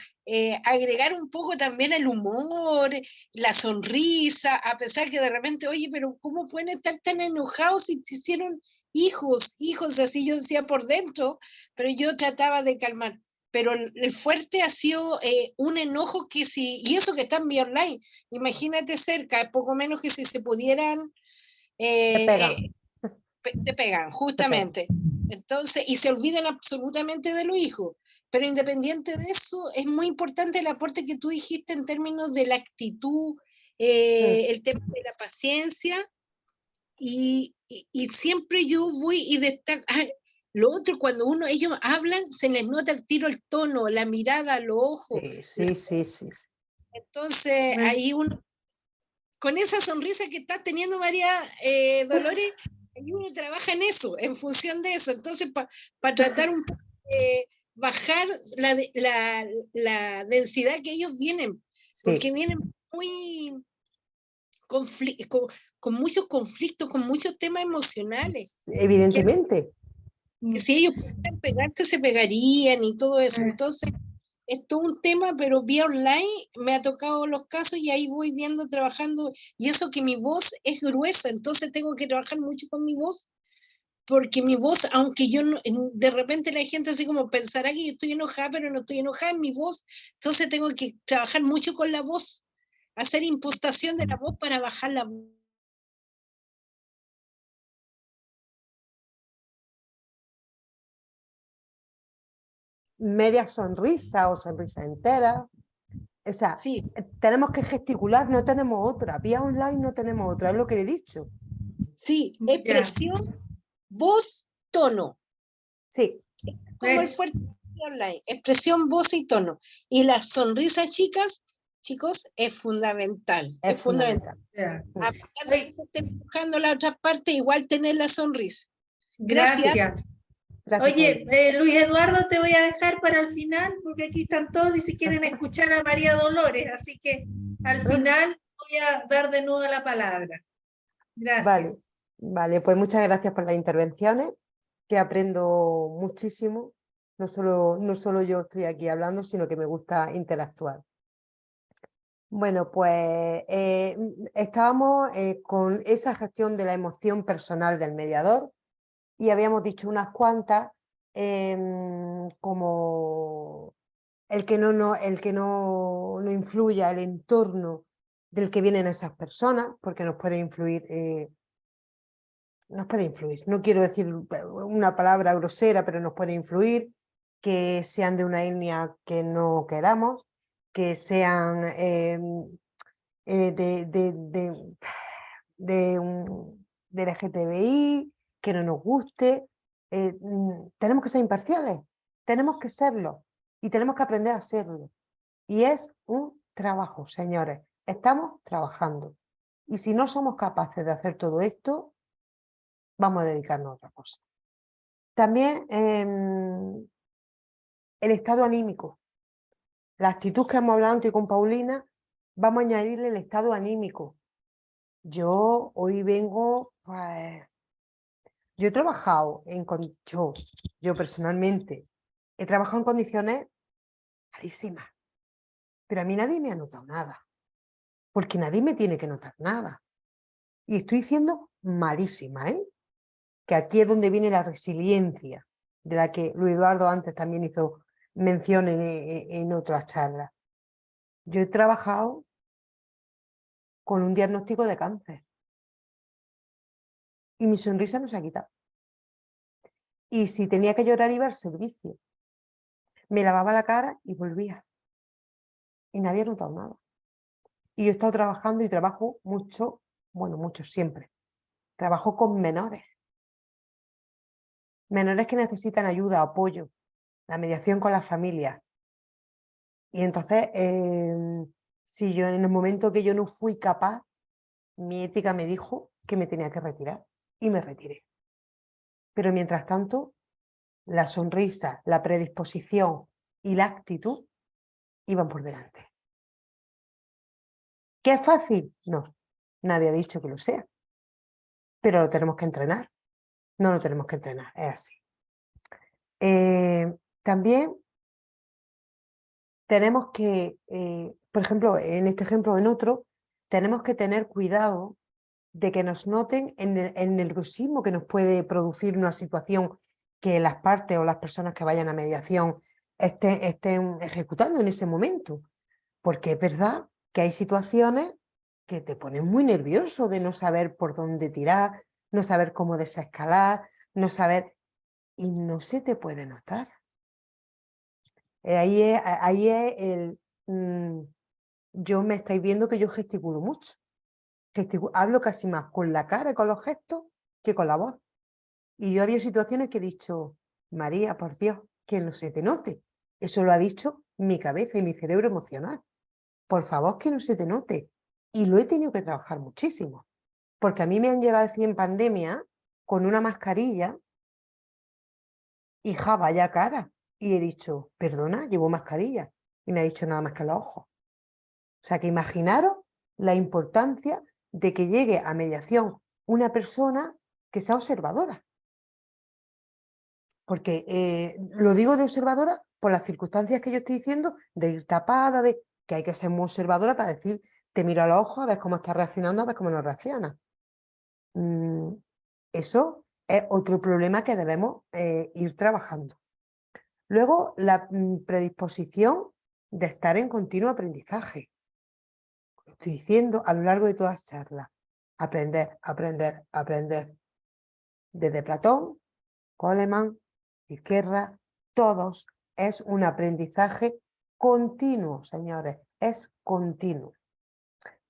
agregar un poco también el humor, la sonrisa, a pesar que de repente, oye, pero ¿cómo pueden estar tan enojados si te hicieron hijos, así yo decía por dentro, pero yo trataba de calmar. Pero el fuerte ha sido un enojo que si, y eso que están vía online, imagínate cerca, poco menos que si se pudieran Se pegan. se pegan, justamente. Entonces, y se olvidan absolutamente de los hijos. Pero independiente de eso, es muy importante el aporte que tú dijiste en términos de la actitud, el tema de la paciencia, y siempre yo voy y destaco. Lo otro, cuando ellos hablan, se les nota el tiro, el tono, la mirada, los ojos. Sí. Entonces, ahí uno, con esa sonrisa que está teniendo María Dolores, y uno trabaja en eso, en función de eso. Entonces, para tratar un poco de bajar la densidad que ellos vienen, porque vienen muy con muchos conflictos, con muchos temas emocionales. Evidentemente. Que si ellos pudieran pegarse, se pegarían y todo eso. Entonces, es todo un tema, pero vía online me ha tocado los casos y ahí voy viendo, trabajando, y eso que mi voz es gruesa, entonces tengo que trabajar mucho con mi voz, porque mi voz, aunque yo no, de repente la gente así como pensará que yo estoy enojada, pero no estoy enojada en mi voz, entonces tengo que trabajar mucho con la voz, hacer impostación de la voz para bajar la voz. Media sonrisa o sonrisa entera. O sea, Sí, tenemos que gesticular, no tenemos otra. Vía online no tenemos otra, es lo que he dicho. sí, expresión, voz, tono. Sí. Como el fuerte online, expresión, voz y tono. Y la sonrisa, chicos, es fundamental. Es fundamental. A pesar de que se esté buscando la otra parte, igual tener la sonrisa. Gracias. Gracias por Oye, Luis Eduardo, te voy a dejar para el final, porque aquí están todos y si quieren escuchar a María Dolores, así que al final voy a dar de nuevo la palabra. Gracias. Vale, vale, pues muchas gracias por las intervenciones, que aprendo muchísimo. No solo yo estoy aquí hablando, sino que me gusta interactuar. Bueno, pues estábamos con esa gestión de la emoción personal del mediador y habíamos dicho unas cuantas, como el que no influya el entorno del que vienen esas personas, porque nos puede influir. No quiero decir una palabra grosera, pero nos puede influir, que sean de una etnia que no queramos, que sean de LGTBI, que no nos guste. Tenemos que ser imparciales, tenemos que serlo y tenemos que aprender a serlo. Y es un trabajo, señores, estamos trabajando. Y si no somos capaces de hacer todo esto, vamos a dedicarnos a otra cosa. También el estado anímico. La actitud que hemos hablado antes con Paulina, vamos a añadirle el estado anímico. Yo hoy vengo, pues, yo he trabajado yo personalmente, he trabajado en condiciones malísimas, pero a mí nadie me ha notado nada, porque nadie me tiene que notar nada. Y estoy diciendo malísima, ¿eh? Que aquí es donde viene la resiliencia, de la que Luis Eduardo antes también hizo mención en otras charlas. Yo he trabajado con un diagnóstico de cáncer y mi sonrisa no se ha quitado. Y si tenía que llorar iba al servicio. Me lavaba la cara y volvía. Y nadie ha notado nada. Y yo he estado trabajando y trabajo mucho, bueno, mucho siempre. Trabajo con menores. Menores que necesitan ayuda, apoyo, la mediación con las familias. Y entonces, si yo en el momento que yo no fui capaz, mi ética me dijo que me tenía que retirar y me retiré. Pero mientras tanto, la sonrisa, la predisposición y la actitud iban por delante. ¿Qué es fácil? No, nadie ha dicho que lo sea. Pero lo tenemos que entrenar. No lo tenemos que entrenar, es así. También tenemos que, por ejemplo, en este ejemplo o en otro, tenemos que tener cuidado de que nos noten en el nerviosismo que nos puede producir una situación que las partes o las personas que vayan a mediación estén ejecutando en ese momento. Porque es verdad que hay situaciones que te ponen muy nervioso de no saber por dónde tirar, no saber cómo desescalar, no saber... Y no se te puede notar. Ahí es el... yo me estáis viendo que yo gesticulo mucho. Hablo casi más con la cara y con los gestos que con la voz. Y yo había situaciones que he dicho, María, por Dios, que no se te note. Eso lo ha dicho mi cabeza y mi cerebro emocional. Por favor, que no se te note. Y lo he tenido que trabajar muchísimo. Porque a mí me han llegado así en pandemia con una mascarilla y ja, vaya cara. Y he dicho, perdona, llevo mascarilla. Y me ha dicho nada más que los ojos. O sea que imaginaros la importancia de que llegue a mediación una persona que sea observadora. Porque lo digo de observadora por las circunstancias que yo estoy diciendo, de ir tapada, de que hay que ser muy observadora para decir, te miro a los ojos, a ver cómo estás reaccionando, a ver cómo no reacciona. Eso es otro problema que debemos ir trabajando. Luego, la predisposición de estar en continuo aprendizaje. Estoy diciendo a lo largo de todas las charlas. Aprender, aprender, aprender. Desde Platón, Coleman, Izquierda, todos, es un aprendizaje continuo, señores, es continuo.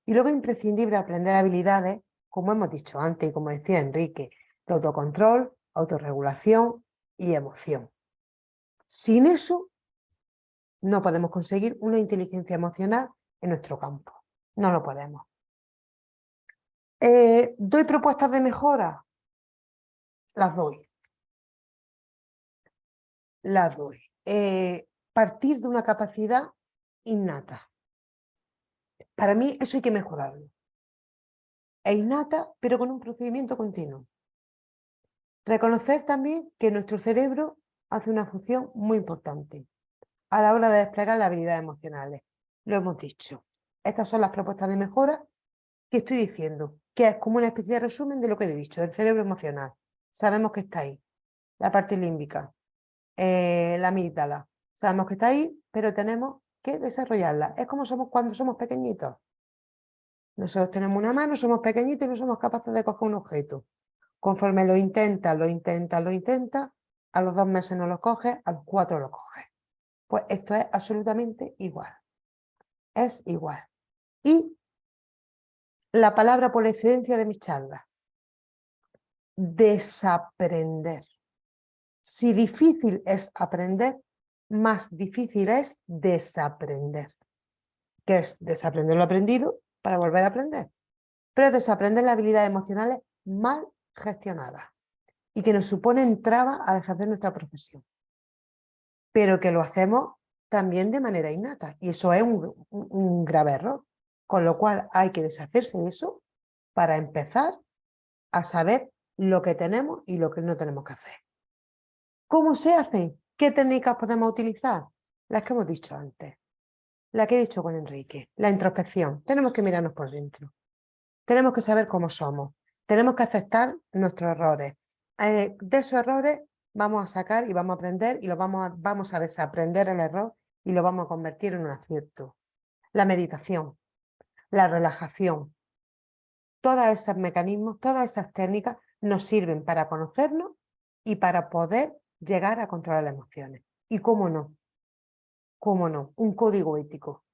Y luego imprescindible aprender habilidades, como hemos dicho antes y como decía Enrique, de autocontrol, autorregulación y emoción. Sin eso, no podemos conseguir una inteligencia emocional en nuestro campo. No lo podemos. ¿Doy propuestas de mejora? Las doy. las doy. Partir de una capacidad innata. Para mí eso hay que mejorarlo. Es innata, pero con un procedimiento continuo. Reconocer también que nuestro cerebro hace una función muy importante a la hora de desplegar las habilidades emocionales. Lo hemos dicho. Estas son las propuestas de mejora que estoy diciendo, que es como una especie de resumen de lo que he dicho, del cerebro emocional. Sabemos que está ahí. La parte límbica, la amígdala. Sabemos que está ahí, pero tenemos que desarrollarla. Es como somos cuando somos pequeñitos. Nosotros tenemos una mano, somos pequeñitos y no somos capaces de coger un objeto. Conforme lo intenta, a los 2 meses no lo coge, a los 4 lo coge. Pues esto es absolutamente igual. Es igual. Y la palabra por excelencia de mis charlas, desaprender. Si difícil es aprender, más difícil es desaprender. Que es desaprender lo aprendido para volver a aprender. Pero desaprender las habilidades emocionales mal gestionadas y que nos suponen trabas al ejercer nuestra profesión. Pero que lo hacemos también de manera innata y eso es un grave error. Con lo cual hay que deshacerse de eso para empezar a saber lo que tenemos y lo que no tenemos que hacer. ¿Cómo se hace? ¿Qué técnicas podemos utilizar? Las que hemos dicho antes. La que he dicho con Enrique, la introspección. Tenemos que mirarnos por dentro. Tenemos que saber cómo somos. Tenemos que aceptar nuestros errores. De esos errores vamos a sacar y vamos a aprender y vamos a desaprender el error y lo vamos a convertir en un acierto. La meditación, la relajación, todos esos mecanismos, todas esas técnicas nos sirven para conocernos y para poder llegar a controlar las emociones. Y cómo no, un código ético.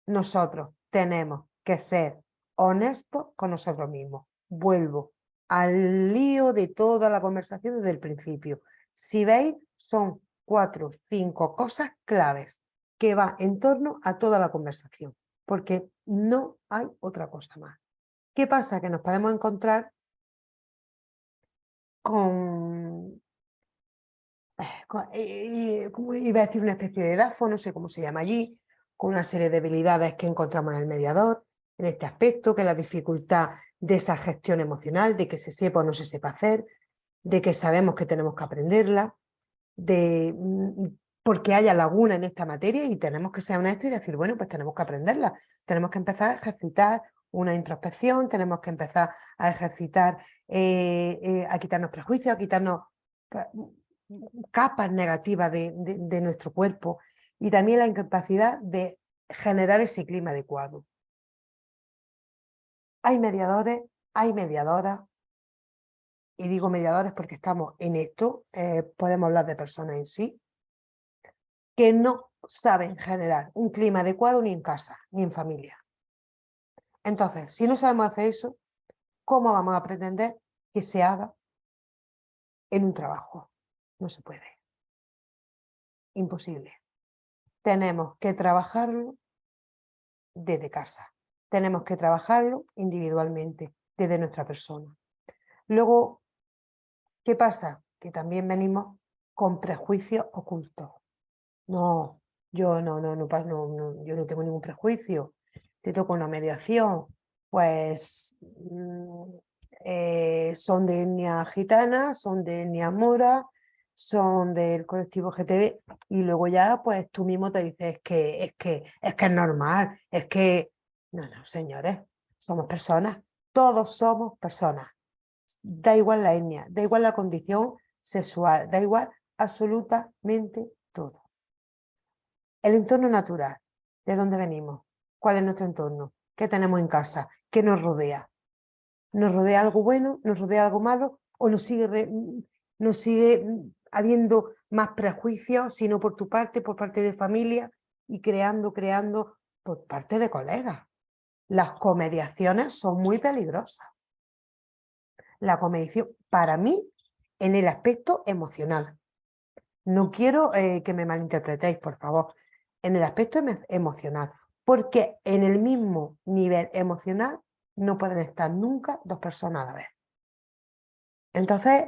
Nosotros tenemos que ser honestos con nosotros mismos. Vuelvo al lío de toda la conversación desde el principio. Si veis, son 4 o 5 cosas claves que va en torno a toda la conversación, porque no hay otra cosa más. ¿Qué pasa? Que nos podemos encontrar con como iba a decir una especie de DAFO, no sé cómo se llama allí, con una serie de debilidades que encontramos en el mediador, en este aspecto, que es la dificultad de esa gestión emocional, de que se sepa o no se sepa hacer, de que sabemos que tenemos que aprenderla, porque haya laguna en esta materia y tenemos que ser honestos y decir, bueno, pues tenemos que aprenderla, tenemos que empezar a ejercitar una introspección, tenemos que empezar a ejercitar, a quitarnos prejuicios, a quitarnos capas negativas de nuestro cuerpo y también la incapacidad de generar ese clima adecuado. Hay mediadores, hay mediadoras, y digo mediadores porque estamos en esto, podemos hablar de personas en sí, que no saben generar un clima adecuado ni en casa, ni en familia. Entonces, si no sabemos hacer eso, ¿cómo vamos a pretender que se haga en un trabajo? No se puede. Imposible. Tenemos que trabajarlo desde casa. Tenemos que trabajarlo individualmente, desde nuestra persona. Luego, ¿qué pasa? Que también venimos con prejuicios ocultos. No, yo yo no tengo ningún prejuicio. Te toco una mediación, pues son de etnia gitana, son de etnia mora, son del colectivo LGTB y luego ya pues tú mismo te dices es que es normal, es que no, señores, somos personas, todos somos personas. Da igual la etnia, da igual la condición sexual, da igual absolutamente todo. El entorno natural, ¿de dónde venimos? ¿Cuál es nuestro entorno? ¿Qué tenemos en casa? ¿Qué nos rodea? ¿Nos rodea algo bueno? ¿Nos rodea algo malo? ¿O nos sigue habiendo más prejuicios, sino por tu parte, por parte de familia y creando por parte de colegas? Las comediaciones son muy peligrosas. La comediación, para mí, en el aspecto emocional. No quiero que me malinterpretéis, por favor. En el aspecto emocional, porque en el mismo nivel emocional no pueden estar nunca 2 personas a la vez. Entonces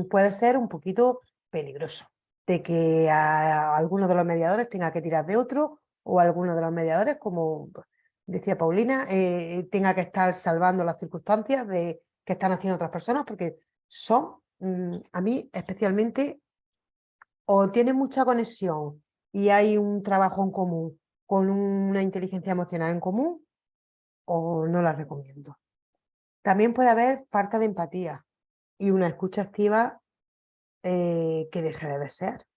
puede ser un poquito peligroso. de que a alguno de los mediadores tenga que tirar de otro, o alguno de los mediadores, como decía Paulina, tenga que estar salvando las circunstancias que están haciendo otras personas, porque son, a mí especialmente, o tienen mucha conexión y hay un trabajo en común con una inteligencia emocional en común, o no las recomiendo. También puede haber falta de empatía y una escucha activa que deje de ser.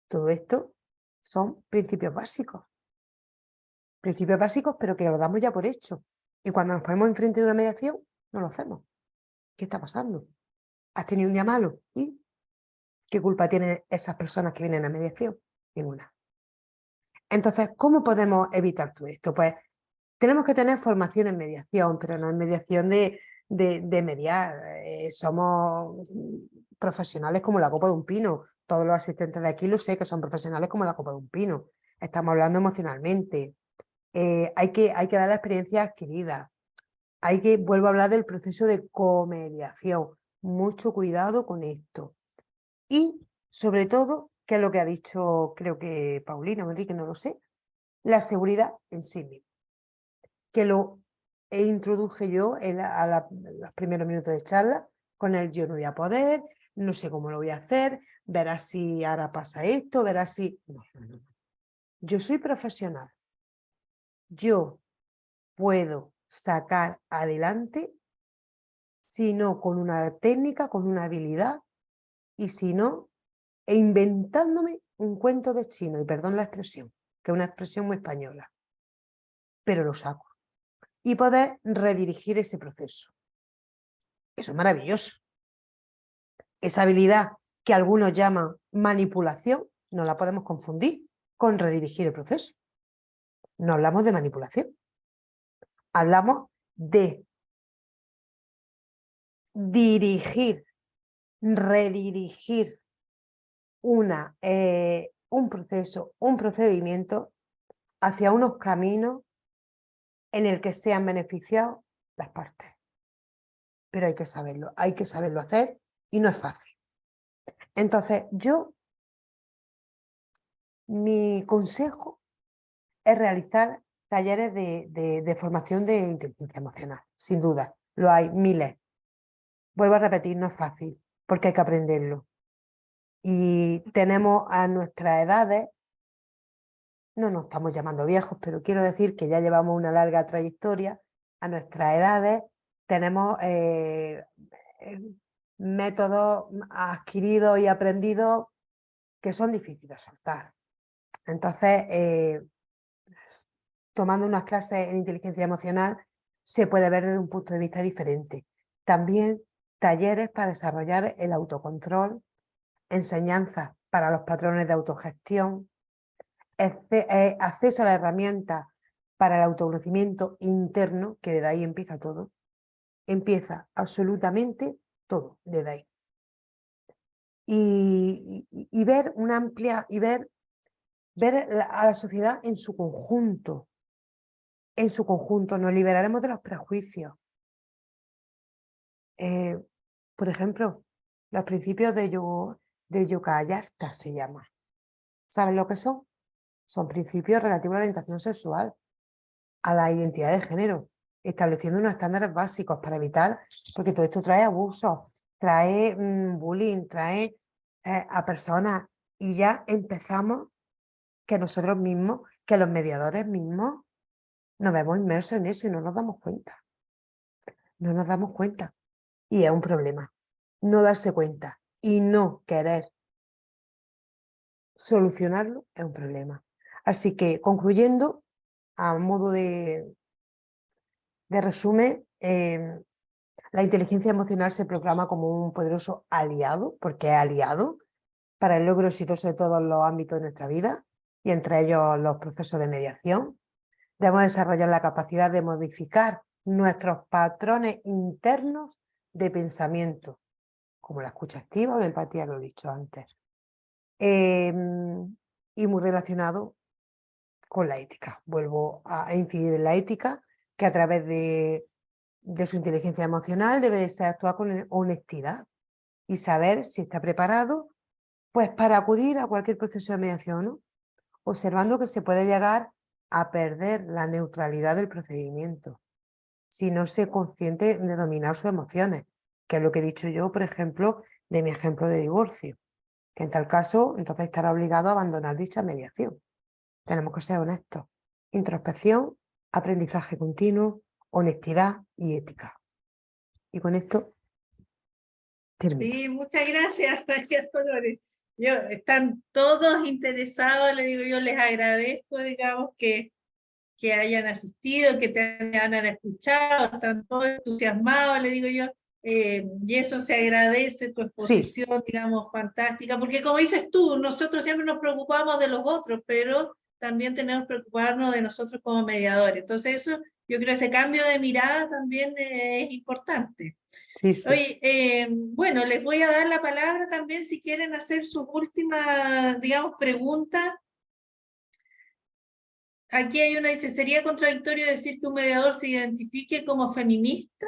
Todo esto son principios básicos. Principios básicos, pero que los damos ya por hecho. Y cuando nos ponemos enfrente de una mediación, no lo hacemos. ¿Qué está pasando? ¿Has tenido un día malo? ¿Y qué culpa tienen esas personas que vienen a mediación? Ninguna. Entonces, ¿cómo podemos evitar todo esto? Pues tenemos que tener formación en mediación, pero no en mediación de mediar. Somos profesionales como la copa de un pino. Todos los asistentes de aquí lo sé que son profesionales como la copa de un pino. Estamos hablando emocionalmente. Hay que dar la experiencia adquirida. Vuelvo a hablar del proceso de comediación. Mucho cuidado con esto. Y, sobre todo, que es lo que ha dicho, creo que Paulina o Enrique, no lo sé, la seguridad en sí misma. Que lo introduje yo los primeros minutos de charla, con el yo no voy a poder, no sé cómo lo voy a hacer, verás si ahora pasa esto, verás si... No. Yo soy profesional. Yo puedo sacar adelante, si no con una técnica, con una habilidad, y si no, inventándome un cuento de chino, y perdón la expresión, que es una expresión muy española, pero lo saco. Y poder redirigir ese proceso. Eso es maravilloso. Esa habilidad que algunos llaman manipulación, no la podemos confundir con redirigir el proceso. No hablamos de manipulación. Hablamos de dirigir, redirigir un proceso, un procedimiento hacia unos caminos en el que sean beneficiados las partes. Pero hay que saberlo hacer y no es fácil. Entonces, mi consejo es realizar talleres de formación de inteligencia emocional, sin duda. Lo hay miles. Vuelvo a repetir, no es fácil, porque hay que aprenderlo. Y tenemos a nuestras edades, no nos estamos llamando viejos, pero quiero decir que ya llevamos una larga trayectoria. A nuestras edades tenemos métodos adquiridos y aprendidos que son difíciles de soltar. Entonces, tomando unas clases en inteligencia emocional, se puede ver desde un punto de vista diferente. También talleres para desarrollar el autocontrol, enseñanzas para los patrones de autogestión, acceso a la herramienta para el autoconocimiento interno, que desde ahí empieza todo. Empieza absolutamente todo desde ahí. Y ver una amplia, y ver a la sociedad en su conjunto. En su conjunto, nos liberaremos de los prejuicios. Por ejemplo, los principios de Yoga-Ayarta se llama. ¿Saben lo que son? Son principios relativos a la orientación sexual, a la identidad de género, estableciendo unos estándares básicos para evitar, porque todo esto trae abusos, trae bullying, trae a personas, y ya empezamos que nosotros mismos, que los mediadores mismos, nos vemos inmersos en eso y no nos damos cuenta. No nos damos cuenta. Y es un problema. No darse cuenta y no querer solucionarlo es un problema. Así que, concluyendo, a modo de resumen, la inteligencia emocional se proclama como un poderoso aliado, porque es aliado para el logro exitoso de todos los ámbitos de nuestra vida, y entre ellos los procesos de mediación. Debemos desarrollar la capacidad de modificar nuestros patrones internos de pensamiento, como la escucha activa o la empatía, lo he dicho antes. Y muy relacionado con la ética. Vuelvo a incidir en la ética, que a través de su inteligencia emocional debe de ser actuar con honestidad y saber si está preparado Pues para acudir a cualquier proceso de mediación, ¿no? Observando que se puede llegar a perder la neutralidad del procedimiento si no se es consciente de dominar sus emociones, que es lo que he dicho yo, por ejemplo, de mi ejemplo de divorcio, que en tal caso, entonces estará obligado a abandonar dicha mediación. Tenemos que ser honestos. Introspección, aprendizaje continuo, honestidad y ética. Y con esto termino. Sí, muchas gracias, María Dolores. Están todos interesados, le digo, yo les agradezco, digamos, que hayan asistido, que te hayan escuchado, están todos entusiasmados, le digo yo, y eso se agradece, tu exposición, digamos, fantástica, porque como dices tú, nosotros siempre nos preocupamos de los otros, pero también tenemos que preocuparnos de nosotros como mediadores. Entonces eso, yo creo que ese cambio de mirada también es importante. Sí, sí. Oye, bueno, les voy a dar la palabra también si quieren hacer sus últimas, digamos, preguntas. Aquí hay una, dice, ¿sería contradictorio decir que un mediador se identifique como feminista?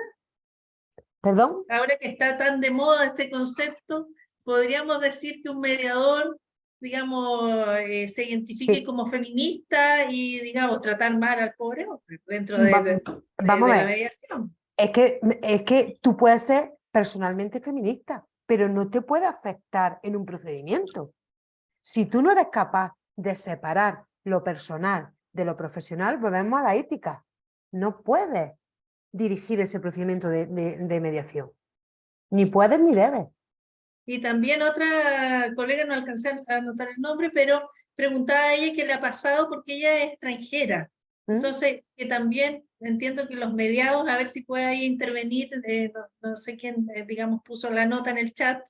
¿Perdón? Ahora que está tan de moda este concepto, ¿podríamos decir que un mediador, digamos, se identifique Sí. como feminista y, digamos, tratar mal al pobre hombre dentro Vamos a de la ver. mediación? Es que tú puedes ser personalmente feminista, pero no te puede afectar en un procedimiento. Si tú no eres capaz de separar lo personal de lo profesional, volvemos a la ética. No puedes dirigir ese procedimiento de mediación. Ni puedes ni debes. Y también otra colega, no alcancé a anotar el nombre, pero preguntaba a ella qué le ha pasado porque ella es extranjera. Entonces, que también entiendo que los mediados, a ver si puede ahí intervenir, no sé quién, digamos, puso la nota en el chat,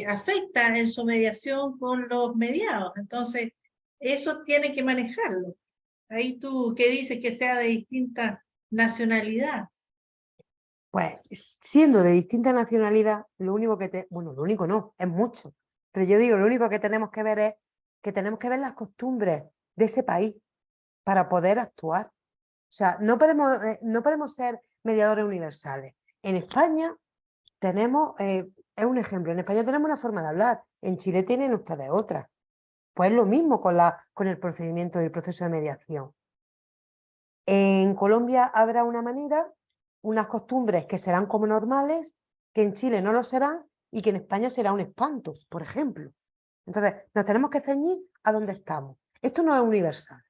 afecta en su mediación con los mediados. Entonces, eso tiene que manejarlo. Ahí tú, ¿qué dices? Que sea de distinta nacionalidad. Pues siendo de distinta nacionalidad, lo único bueno, lo único no, es mucho. Pero yo digo, lo único que tenemos que ver es que tenemos que ver las costumbres de ese país para poder actuar. O sea, no podemos ser mediadores universales. En España tenemos, es un ejemplo, en España tenemos una forma de hablar, en Chile tienen ustedes otra. Pues lo mismo con el procedimiento del proceso de mediación. En Colombia habrá una manera, unas costumbres que serán como normales, que en Chile no lo serán y que en España será un espanto, por ejemplo. Entonces, nos tenemos que ceñir a donde estamos. Esto no es universal,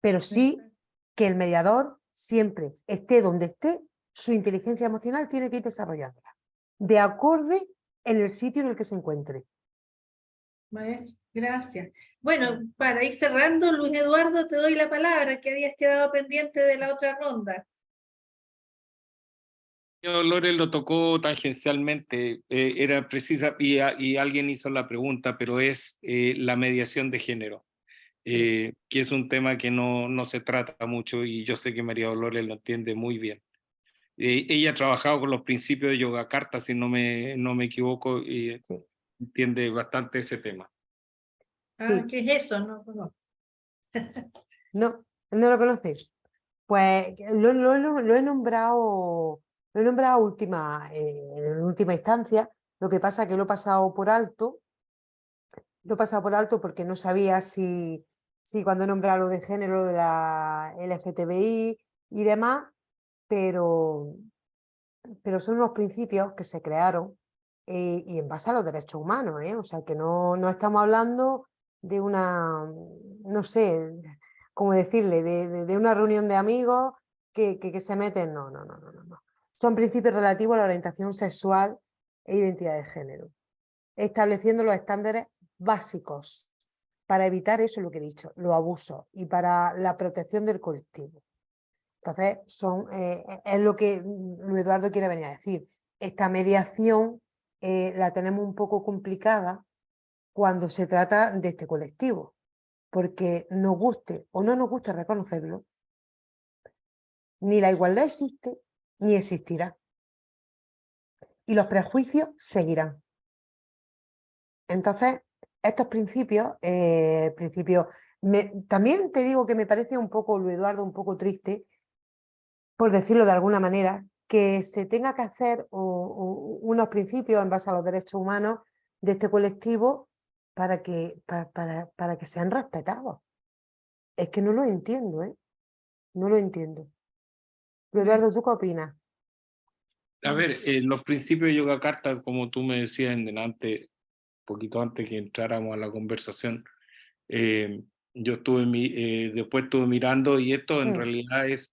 pero sí que el mediador siempre esté donde esté, su inteligencia emocional tiene que ir desarrollándola, de acorde en el sitio en el que se encuentre. Maestro, gracias. Bueno, para ir cerrando, Luis Eduardo, te doy la palabra, que habías quedado pendiente de la otra ronda. Dolores lo tocó tangencialmente, era precisa, y alguien hizo la pregunta, pero es la mediación de género, que es un tema que no se trata mucho y yo sé que María Dolores lo entiende muy bien. Ella ha trabajado con los principios de Yogyakarta, si no me equivoco, y Sí. entiende bastante ese tema. Ah, Sí. ¿qué es eso? No, no. No, no lo conocéis. Pues lo he nombrado en última instancia. Lo que pasa es que lo he pasado por alto. Lo he pasado por alto porque no sabía si cuando he nombrado lo de género, de la LGTBI y demás, pero son unos principios que se crearon y en base a los derechos humanos, ¿eh? O sea que no estamos hablando de una, no sé, cómo decirle, de una reunión de amigos que se meten, no. Son principios relativos a la orientación sexual e identidad de género, estableciendo los estándares básicos para evitar eso, lo que he dicho, los abusos y para la protección del colectivo. Entonces, es lo que Luis Eduardo quiere venir a decir. Esta mediación la tenemos un poco complicada cuando se trata de este colectivo, porque nos guste o no nos guste reconocerlo, ni la igualdad existe, ni existirá. Y los prejuicios seguirán. Entonces, estos principios, también te digo que me parece un poco, Luis Eduardo, un poco triste, por decirlo de alguna manera, que se tenga que hacer unos principios en base a los derechos humanos de este colectivo para que sean respetados. Es que no lo entiendo, ¿eh? No lo entiendo. Eduardo, ¿tú qué opinas? A ver, los principios de Yoga Carta, como tú me decías en delante, poquito antes que entráramos a la conversación, yo después estuve mirando y esto en realidad es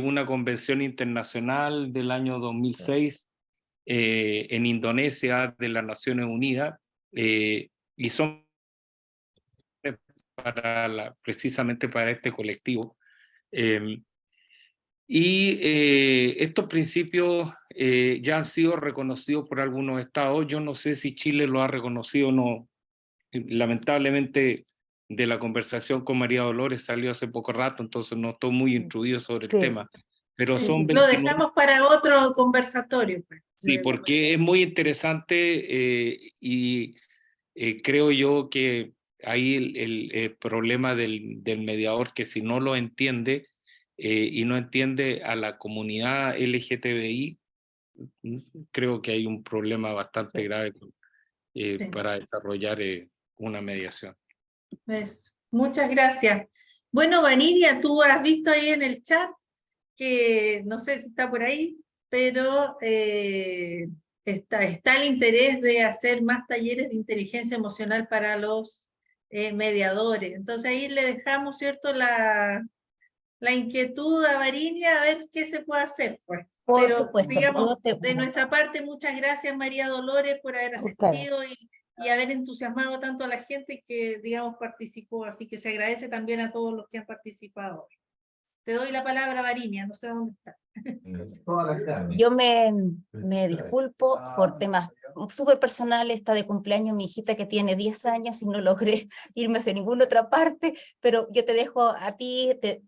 una convención internacional del año 2006 en Indonesia de las Naciones Unidas y son precisamente para este colectivo. Estos principios ya han sido reconocidos por algunos estados. Yo no sé si Chile lo ha reconocido o no. Lamentablemente, de la conversación con María Dolores salió hace poco rato, entonces no estoy muy instruido sobre el tema. Pero son Lo dejamos para otro conversatorio. Pues. Sí, porque es muy interesante y creo yo que ahí el problema del mediador, que si no lo entiende y no entiende a la comunidad LGTBI, creo que hay un problema bastante grave para desarrollar una mediación. Muchas gracias. Bueno, Vaniria, tú has visto ahí en el chat que no sé si está por ahí, pero está el interés de hacer más talleres de inteligencia emocional para los mediadores. Entonces ahí le dejamos, ¿cierto?, la inquietud a Varinia a ver qué se puede hacer, pues. Por supuesto, digamos, de nuestra parte, muchas gracias, María Dolores, por haber asistido y haber entusiasmado tanto a la gente que, digamos, participó. Así que se agradece también a todos los que han participado. Te doy la palabra, Varinia, no sé dónde está. Yo me disculpo por temas súper personales. Está de cumpleaños mi hijita que tiene 10 años y no logré irme hacia ninguna otra parte, pero yo te dejo a ti que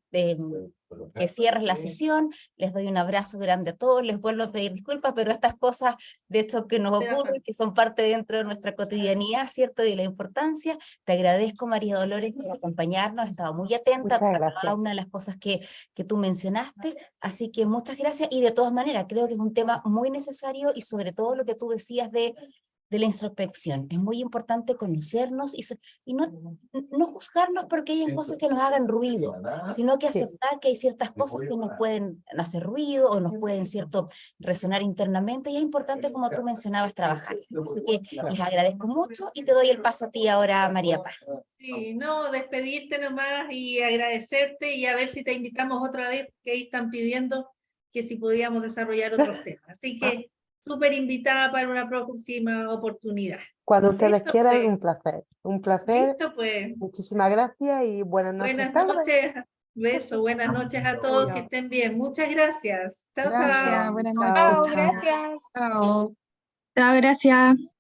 cierres la sesión. Les doy un abrazo grande a todos, les vuelvo a pedir disculpas, pero estas cosas de esto que nos ocurren, que son parte dentro de nuestra cotidianidad, ¿cierto? Y la importancia. Te agradezco, María Dolores, por acompañarnos. Estaba muy atenta a cada una de las cosas que tú mencionaste, así que muchas gracias. Y de todas maneras, creo que es un tema muy necesario y sobre todo lo que tú decías de la introspección. Es muy importante conocernos y no juzgarnos porque hay cosas que nos hagan ruido, sino que aceptar que hay ciertas cosas que nos pueden hacer ruido o nos pueden, ¿cierto?, resonar internamente, y es importante, como tú mencionabas, trabajar. Así que les agradezco mucho y te doy el paso a ti ahora, María Paz. Sí, no, despedirte nomás y agradecerte y a ver si te invitamos otra vez, que ahí están pidiendo que si podíamos desarrollar otros temas. Así que súper invitada para una próxima oportunidad. Cuando ustedes quieran, pues. un placer. Un placer. Listo, pues. Muchísimas gracias y buenas noches. Buenas noches. Besos, buenas noches a todos, que estén bien. Muchas gracias. Chao, Gracias, chao. buenas Chao, noches. gracias. Chao. Chao, gracias.